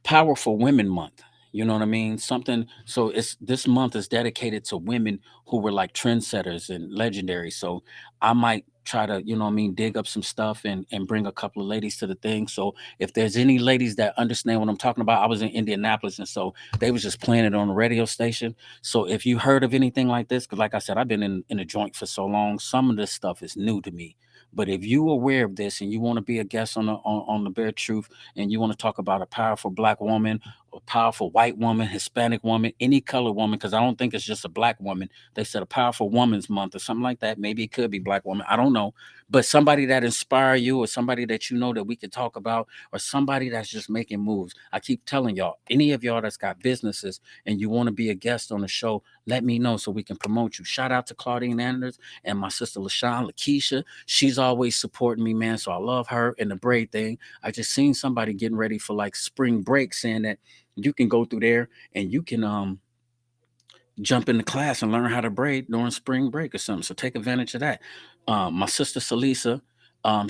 Powerful Women Month. You know what I mean? Something. So it's this month is dedicated to women who were like trendsetters and legendary. So I might try to, you know what I mean, dig up some stuff and bring a couple of ladies to the thing. So if there's any ladies that understand what I'm talking about, I was in Indianapolis, and so they was just playing it on the radio station. So if you heard of anything like this, because like I said, I've been in a joint for so long, some of this stuff is new to me. But if you aware of this and you want to be a guest on the Bare Truth, and you want to talk about a powerful black woman, a powerful white woman, Hispanic woman, any color woman, because I don't think it's just a black woman. They said a powerful woman's month or something like that. Maybe it could be black woman. I don't know. But somebody that inspire you, or somebody that you know that we could talk about, or somebody that's just making moves. I keep telling y'all, any of y'all that's got businesses and you want to be a guest on the show, let me know so we can promote you. Shout out to Claudine Anders and my sister LaShawn, Lakeisha. She's always supporting me, man. So I love her and the braid thing. I just seen somebody getting ready for like spring break saying that you can go through there and you can jump into class and learn how to braid during spring break or something. So take advantage of that. My sister Salisa,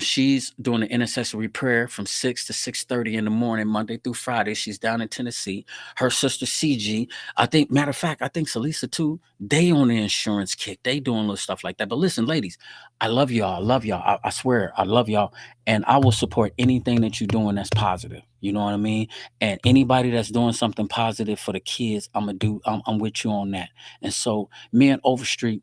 she's doing an intercessory prayer from 6 to 6:30 in the morning, Monday through Friday. She's down in Tennessee. Her sister CG, I think, matter of fact, I think Salisa too. They on the insurance kick. They doing little stuff like that. But listen, ladies, I love y'all. I love y'all. I swear, I love y'all, and I will support anything that you're doing that's positive. You know what I mean? And anybody that's doing something positive for the kids, I'm with you on that. And so me and Overstreet,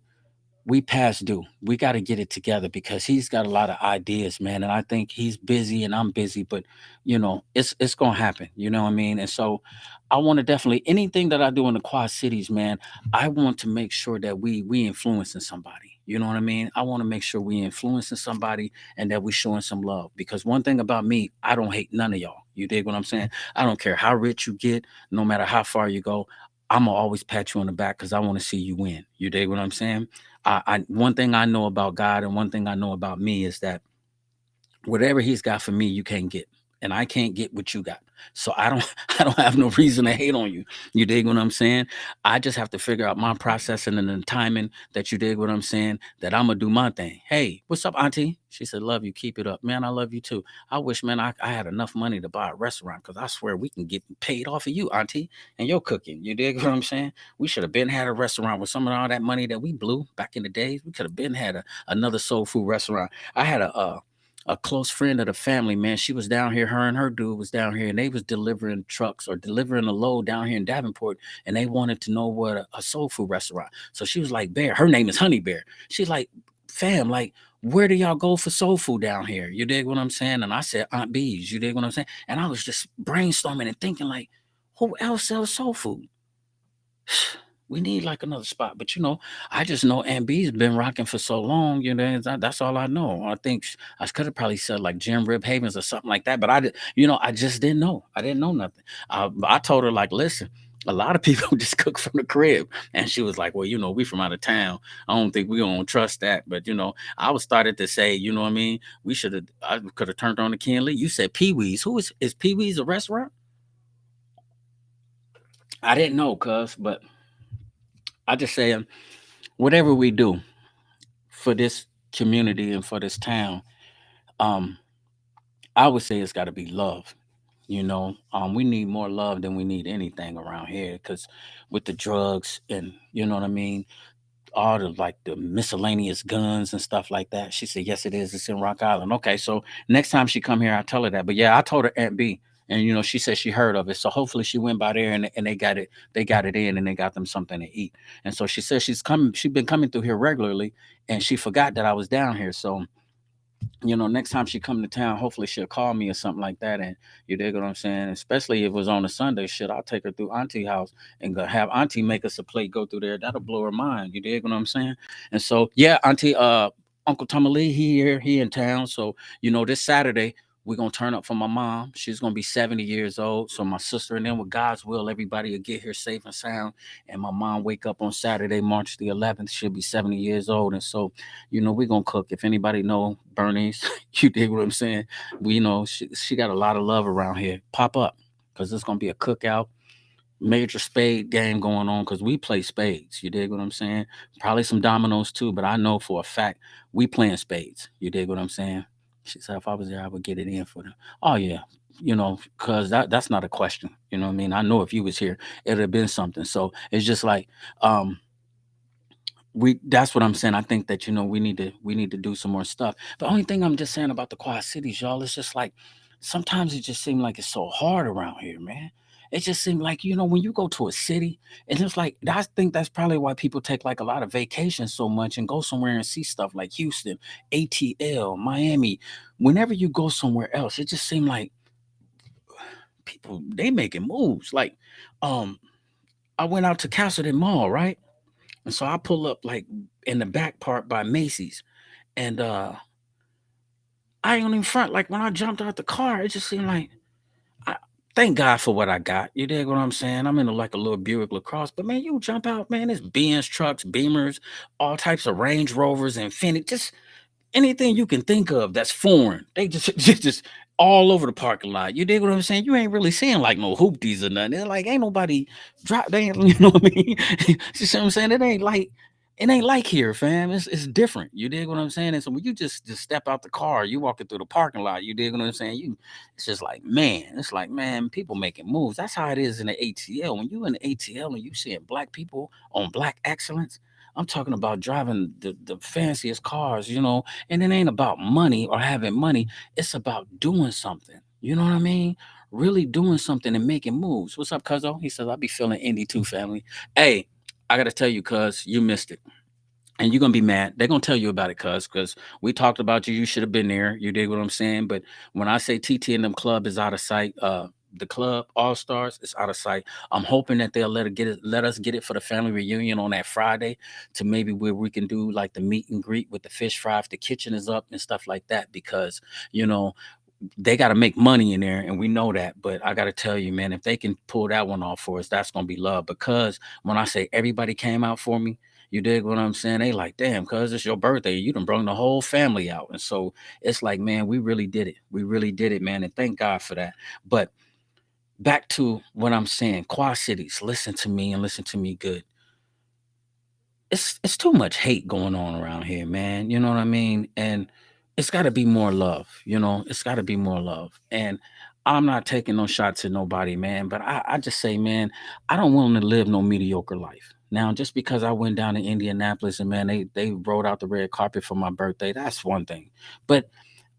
we past due. We got to get it together because he's got a lot of ideas, man. And I think he's busy and I'm busy, but you know, it's gonna happen. You know what I mean? And so I want to definitely anything that I do in the Quad Cities, man. I want to make sure that we influencing somebody. You know what I mean? I want to make sure we influencing somebody and that we showing some love. Because one thing about me, I don't hate none of y'all. You dig what I'm saying? I don't care how rich you get, no matter how far you go. I'm gonna always pat you on the back because I want to see you win. You dig what I'm saying? I one thing I know about God and one thing I know about me is that whatever He's got for me, you can't get, and I can't get what you got. So I don't I don't have no reason to hate on you. You dig what I'm saying? I just have to figure out my processing and the timing that you dig what I'm saying, that I'm gonna do my thing. Hey, what's up, Auntie? She said, love you, keep it up. Man, I love you too. I wish, man, I had enough money to buy a restaurant because I swear we can get paid off of you, Auntie, and your cooking. You dig what I'm saying? We should have been had a restaurant with some of all that money that we blew back in the days. We could have been had another soul food restaurant. I had a close friend of the family, man. She was down here. Her and her dude was down here, and they was delivering trucks or delivering a load down here in Davenport, and they wanted to know what a soul food restaurant. So she was like, Bear. Her name is Honey Bear. She's like, fam, like, where do y'all go for soul food down here? You dig what I'm saying? And I said, Aunt B's. You dig what I'm saying? And I was just brainstorming and thinking, like, who else sells soul food? We need like another spot. But I just know Aunt B's been rocking for so long. That's all I know. I think I could have probably said like Jim Rib Havens or something like that. But I just didn't know. I didn't know nothing. I told her like, listen. A lot of people just cook from the crib, and she was like, "Well, we from out of town. I don't think we gonna trust that." But I was started to say, you know what I mean? We should have. I could have turned on the Ken Lee. You said Pee Wee's. Who is Pee Wee's a restaurant? I didn't know, cuz, but I just say whatever we do for this community and for this town, um, I would say it's got to be love. We need more love than we need anything around here because with the drugs and what I mean, all the like the miscellaneous guns and stuff like that. She said, "Yes, it is. It's in Rock Island." Okay, so next time she come here, I tell her that. But yeah, I told her Aunt B, and she said she heard of it. So hopefully she went by there and they got it. They got it in and they got them something to eat. And so she said she's coming. She's been coming through here regularly, and she forgot that I was down here. So next time she come to town, hopefully she'll call me or something like that. And you dig what I'm saying? Especially if it was on a Sunday, shit, I'll take her through Auntie house and go have Auntie make us a plate, go through there. That'll blow her mind. You dig what I'm saying? And so, yeah, Auntie, Uncle Tomali, he in town. So, this Saturday, we're gonna turn up for my mom. She's gonna be 70 years old. So my sister and then with God's will, everybody will get here safe and sound. And my mom wake up on Saturday, March the 11th. She'll be 70 years old. And so we're gonna cook. If anybody know Bernie's, you dig what I'm saying? We she got a lot of love around here. Pop up, because it's gonna be a cookout, major spade game going on because we play spades. You dig what I'm saying? Probably some dominoes too, but I know for a fact we playing spades. You dig what I'm saying? She said if I was there, I would get it in for them. Oh yeah. Because that's not a question. You know what I mean? I know if you was here, it'd have been something. So it's just like um we that's what I'm saying. I think that we need to do some more stuff. The only thing I'm just saying about the Quad Cities, y'all, it's just like sometimes it just seems like it's so hard around here, man. It just seems like when you go to a city, and it's like I think that's probably why people take like a lot of vacations so much and go somewhere and see stuff like Houston, ATL, Miami. Whenever you go somewhere else, it just seems like people they making moves. Like, um, I went out to Castleton Mall, right? And so I pull up like in the back part by Macy's. And I ain't even front. Like when I jumped out the car, it just seemed like I thank God for what I got. You dig what I'm saying? I'm in like a little Buick LaCrosse, but man, you jump out, man, it's Benz trucks, Beamers, all types of Range Rovers, Infiniti, just anything you can think of that's foreign. They just just all over the parking lot. You dig what I'm saying? You ain't really seeing like no hoopties or nothing. They're like ain't nobody drop. They ain't, you know what I mean? You see what I'm saying? It ain't like here, fam. It's different. You dig what I'm saying? And so when you just step out the car, you walking through the parking lot. You dig what I'm saying? It's just like man. It's like man, people making moves. That's how it is in the ATL. When you in the ATL and you seeing black people on black excellence. I'm talking about driving the fanciest cars, and it ain't about money or having money. It's about doing something. You know what I mean? Really doing something and making moves. What's up, Cuzzo? He says, I'll be feeling indie too, family. Hey, I got to tell you, Cuz, you missed it. And you're gonna be mad. They're gonna tell you about it, because we talked about you. You should have been there. You dig what I'm saying? But when I say TT and them club is out of sight, the club All Stars is out of sight. I'm hoping that they'll let us get it for the family reunion on that Friday, to maybe where we can do like the meet and greet with the fish fry if the kitchen is up and stuff like that. Because you know they got to make money in there, and we know that. But I got to tell you, man, if they can pull that one off for us, that's gonna be love. Because when I say everybody came out for me, you dig what I'm saying? They like, damn, cuz it's your birthday. You done brought the whole family out. And so it's like, man, we really did it. We really did it, man. And thank God for that. But back to what I'm saying, Quad Cities, listen to me and listen to me good. It's too much hate going on around here, man. You know what I mean? And it's got to be more love. It's got to be more love. And I'm not taking no shots at nobody, man. But I just say, man, I don't want to live no mediocre life. Now, just because I went down to Indianapolis and man, they rolled out the red carpet for my birthday, that's one thing. But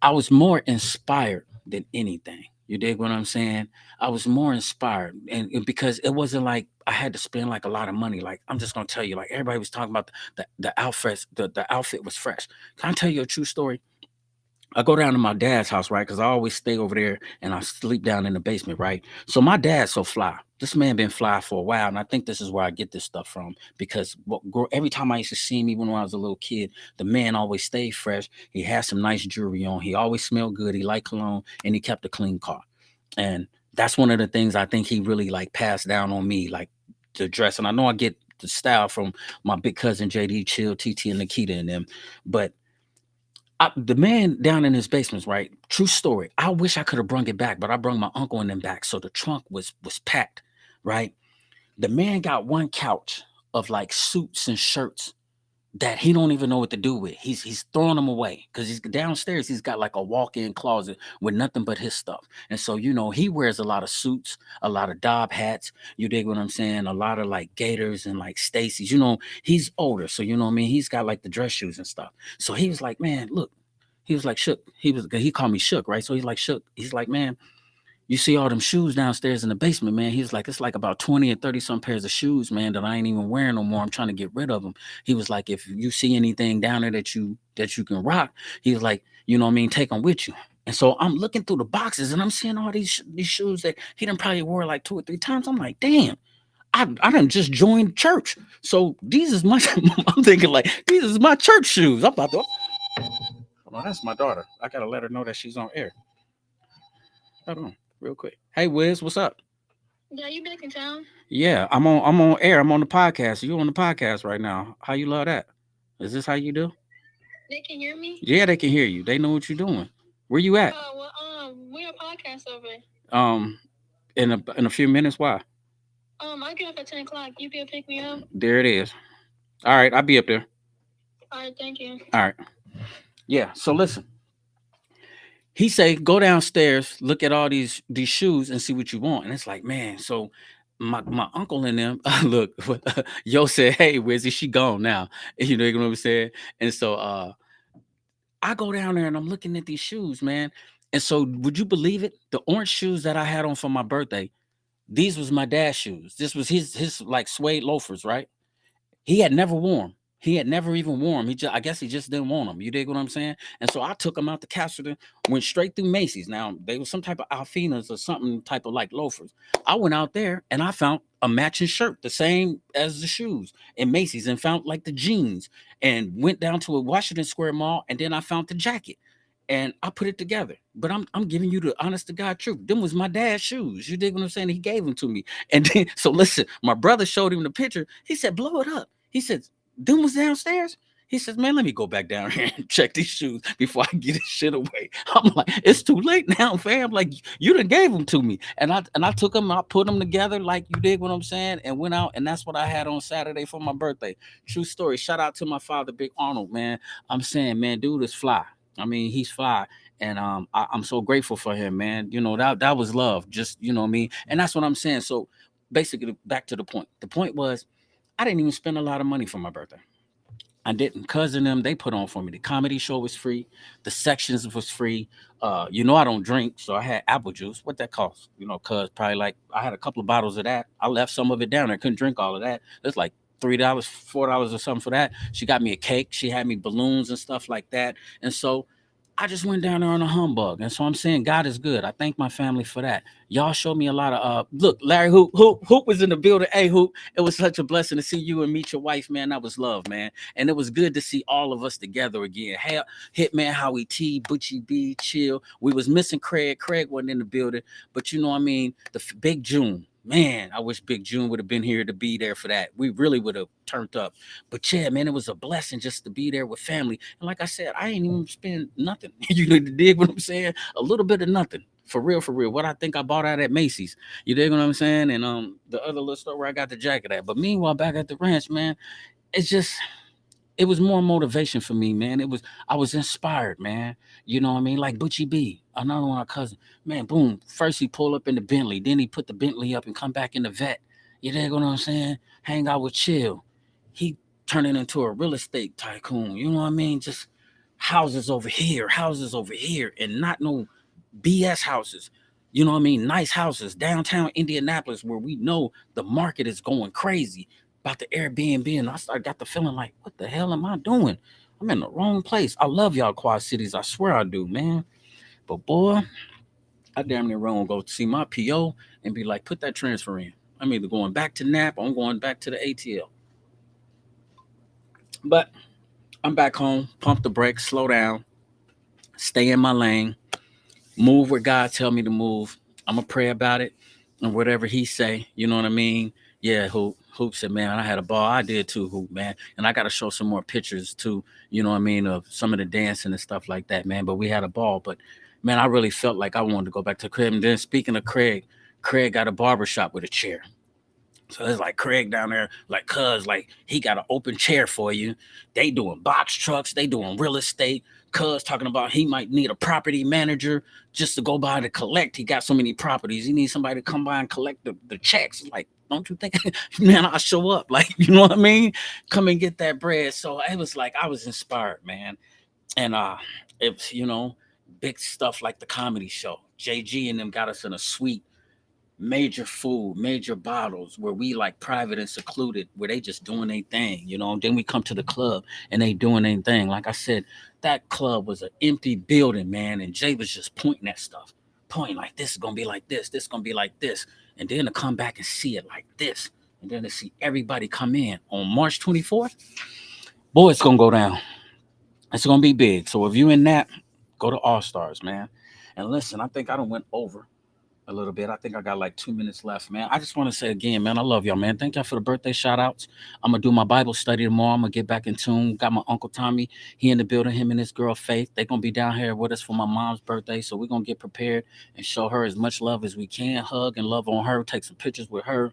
I was more inspired than anything. You dig what I'm saying? I was more inspired, and because it wasn't like I had to spend like a lot of money. Like I'm just gonna tell you, like everybody was talking about the outfits, the outfit was fresh. Can I tell you a true story? I go down to my dad's house, right? Because I always stay over there and I sleep down in the basement, right? So my dad's so fly. This man been fly for a while, and I think this is where I get this stuff from. Because every time I used to see him, even when I was a little kid, the man always stayed fresh. He had some nice jewelry on. He always smelled good. He liked cologne, and he kept a clean car. And that's one of the things I think he really like passed down on me, like the dress. And I know I get the style from my big cousin JD Chill, TT, and Nikita and them, but the man down in his basements, right? True story. I wish I could have brung it back, but I brung my uncle and them back, so the trunk was packed, right? The man got one couch of like suits and shirts that he don't even know what to do with. He's throwing them away because he's downstairs. He's got like a walk-in closet with nothing but his stuff, and so he wears a lot of suits, a lot of Dob hats. You dig what I'm saying? A lot of like Gators and like Stacy's. He's older, so you know what I mean. He's got like the dress shoes and stuff. So he was like, man, look. He was like shook. He called me shook, right? So he's like shook. He's like, man, you see all them shoes downstairs in the basement, man. He was like, it's like about 20 or 30 some pairs of shoes, man, that I ain't even wearing no more. I'm trying to get rid of them. He was like, if you see anything down there that you can rock, he was like, you know what I mean, take them with you. And so I'm looking through the boxes and I'm seeing all these shoes that he done probably wore like 2 or 3 times. I'm like, damn. I done just joined church. So these is my I'm thinking like these is my church shoes. I'm about to hold on, that's my daughter. I gotta let her know that she's on air. Hold on, real quick. Hey Wiz, what's up? Yeah, you back in town? Yeah, I'm on air. I'm on the podcast. You on the podcast right now. How you love that? Is this how you do? They can hear me? Yeah, they can hear you. They know what you're doing. Where you at? Oh, well, we're a podcast over. Um, in a few minutes. Why? I get up at 10 o'clock. You be able to pick me up? There it is. All right, I'll be up there. All right, thank you. All right. Yeah. So listen, he say go downstairs, look at all these shoes, and see what you want. And it's like, man. So my uncle and them look. Yo said, hey, Wizzy, she gone now. You know what I'm saying? And so I go down there and I'm looking at these shoes, man. And so, would you believe it? The orange shoes that I had on for my birthday, these was my dad's shoes. This was his like suede loafers, right? He had never worn. He had never even worn 'em. I guess he just didn't want them. You dig what I'm saying? And so I took them out to Castleton, went straight through Macy's. Now they were some type of Alfinas or something type of like loafers. I went out there and I found a matching shirt, the same as the shoes in Macy's, and found like the jeans, and went down to a Washington Square Mall, and then I found the jacket. And I put it together, but I'm giving you the honest to God truth. Them was my dad's shoes. You dig what I'm saying? He gave them to me, and then so listen. My brother showed him the picture. He said, "Blow it up." He said, them was downstairs. He says, man, let me go back down here and check these shoes before I get this shit away. I'm like, it's too late now, fam. Like you done gave them to me. And I took them, I put them together, like you dig what I'm saying, and went out, and that's what I had on Saturday for my birthday. True story. Shout out to my father, Big Arnold, man. I'm saying, man, dude is fly. I mean, he's fly. And I'm so grateful for him, man. That was love. Just what I mean. And that's what I'm saying. So basically back to the point. The point was I didn't even spend a lot of money for my birthday. I didn't. Cousin them, they put on for me. The comedy show was free. The sections was free. I don't drink, so I had apple juice. What that cost? Cause probably like I had a couple of bottles of that. I left some of it down there. Couldn't drink all of that. It's like $3, $4 or something for that. She got me a cake. She had me balloons and stuff like that. And so I just went down there on a humbug. And so I'm saying God is good. I thank my family for that. Y'all showed me a lot of look, Larry Hoop was in the building. Hey Hoop, it was such a blessing to see you and meet your wife, man. That was love, man. And it was good to see all of us together again. Hey, Hitman, Howie T, Butchie B, Chill. We was missing Craig. Craig wasn't in the building, but you know what I mean? Big June. Man, I wish Big June would have been here to be there for that. We really would have turned up. But yeah, man, it was a blessing just to be there with family. And like I said, I ain't even spend nothing. You need to dig what I'm saying? A little bit of nothing. For real, for real. What I think I bought out at Macy's. You dig what I'm saying? And the other little store where I got the jacket at. But meanwhile, back at the ranch, man, it's just it was more motivation for me, man. I was inspired, man. You know what I mean? Like Butchie B, another one of our cousin. Man, boom. First he pulled up in the Bentley, then he put the Bentley up and come back in the vet. You dig what I'm saying? Hang out with Chill. He turning into a real estate tycoon. You know what I mean? Just houses over here, and not no BS houses. You know what I mean? Nice houses downtown Indianapolis where we know the market is going crazy about the Airbnb. And got the feeling like, what the hell am I doing? I'm in the wrong place. I love y'all Quad Cities. I swear I do, man. But boy, I damn near wrong go see my PO and be like, put that transfer in. I'm either going back to NAP or I'm going back to the ATL. But I'm back home, pump the brakes, slow down, stay in my lane, move where God tell me to move. I'm gonna pray about it and whatever He say. You know what I mean? Yeah, Hoop said, man, I had a ball. I did too, Hoop, man. And I got to show some more pictures too. You know what I mean, of some of the dancing and stuff like that, man. But we had a ball. But man, I really felt like I wanted to go back to the crib. And then speaking of Craig, Craig got a barber shop with a chair. So it's like Craig down there, like, cuz, like, he got an open chair for you. They doing box trucks, they doing real estate. Cuz talking about he might need a property manager just to go by to collect. He got so many properties. He needs somebody to come by and collect the checks. Like, don't you think, man, I'll show up. Like, you know what I mean? Come and get that bread. So it was like I was inspired, man. And it's, big stuff like the comedy show. JG and them got us in a suite, major food, major bottles, where we like private and secluded, where they just doing their thing, Then we come to the club and they doing their thing. Like I said, that club was an empty building, man, and Jay was just pointing at stuff, pointing like this is gonna be like this gonna be like this, and then to come back and see it like this, and then to see everybody come in on March 24th. Boy, it's gonna go down. It's gonna be big. So if you in that, go to All Stars, man. And listen, I think I done went over a little bit. I think I got like 2 minutes left, man. I just want to say again, man, I love y'all, man. Thank y'all for the birthday shout outs. I'm gonna do my Bible study tomorrow. I'm gonna get back in tune. Got my Uncle Tommy, he in the building, him and his girl Faith. They gonna be down here with us for my mom's birthday. So we're gonna get prepared and show her as much love as we can, hug and love on her, take some pictures with her.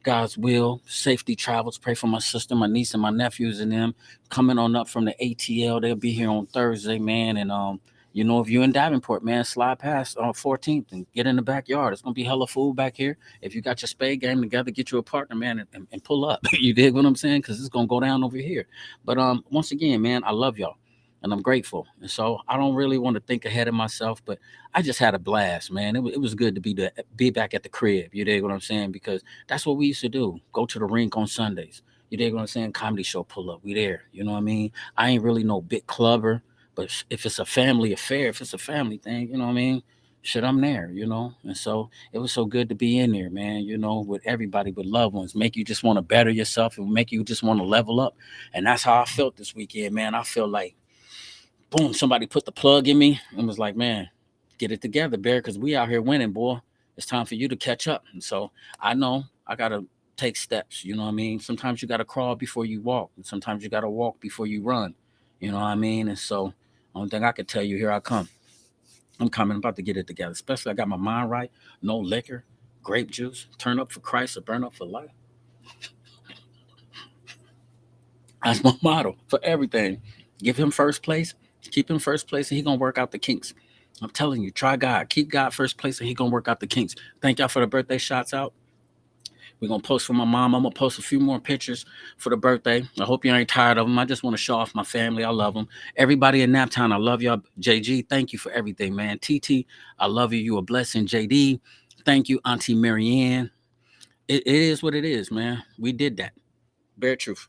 God's will, safety travels. Pray for my sister, my niece, and my nephews and them coming on up from the ATL. They'll be here on Thursday, man. And if you're in Davenport, man, slide past on 14th and get in the backyard. It's gonna be hella food back here. If you got your spade game together, get you a partner, man, and pull up. You dig what I'm saying? Because it's gonna go down over here. But once again, man, I love y'all. And I'm grateful. And so I don't really want to think ahead of myself, but I just had a blast, man. It was good to be back at the crib. You dig what I'm saying? Because that's what we used to do. Go to the rink on Sundays. You dig what I'm saying? Comedy show pull up. We there. You know what I mean? I ain't really no big clubber, but if it's a family affair, if it's a family thing, you know what I mean? Shit, I'm there. And so it was so good to be in there, man, with everybody, with loved ones. Make you just want to better yourself and make you just want to level up. And that's how I felt this weekend, man. I feel like boom, somebody put the plug in me and was like, man, get it together, Bear, because we out here winning, boy. It's time for you to catch up. And so I know I got to take steps. You know what I mean? Sometimes you got to crawl before you walk. And sometimes you got to walk before you run. You know what I mean? And so only thing I could tell you, here I come. I'm coming, I'm about to get it together. Especially I got my mind right. No liquor, grape juice, turn up for Christ or burn up for life. That's my motto for everything. Give him first place, keep him first place, and he gonna work out the kinks. I'm telling you, try God, keep God first place, and he gonna work out the kinks. Thank y'all for the birthday shots out. We're gonna post for my mom. I'm gonna post a few more pictures for the birthday. I hope you ain't tired of them. I just want to show off my family. I love them. Everybody in Naptown, I love y'all. JG, thank you for everything, man. TT, I love you. You a blessing. JD, thank you. Auntie Marianne. It is what it is, man. We did that. Bare truth.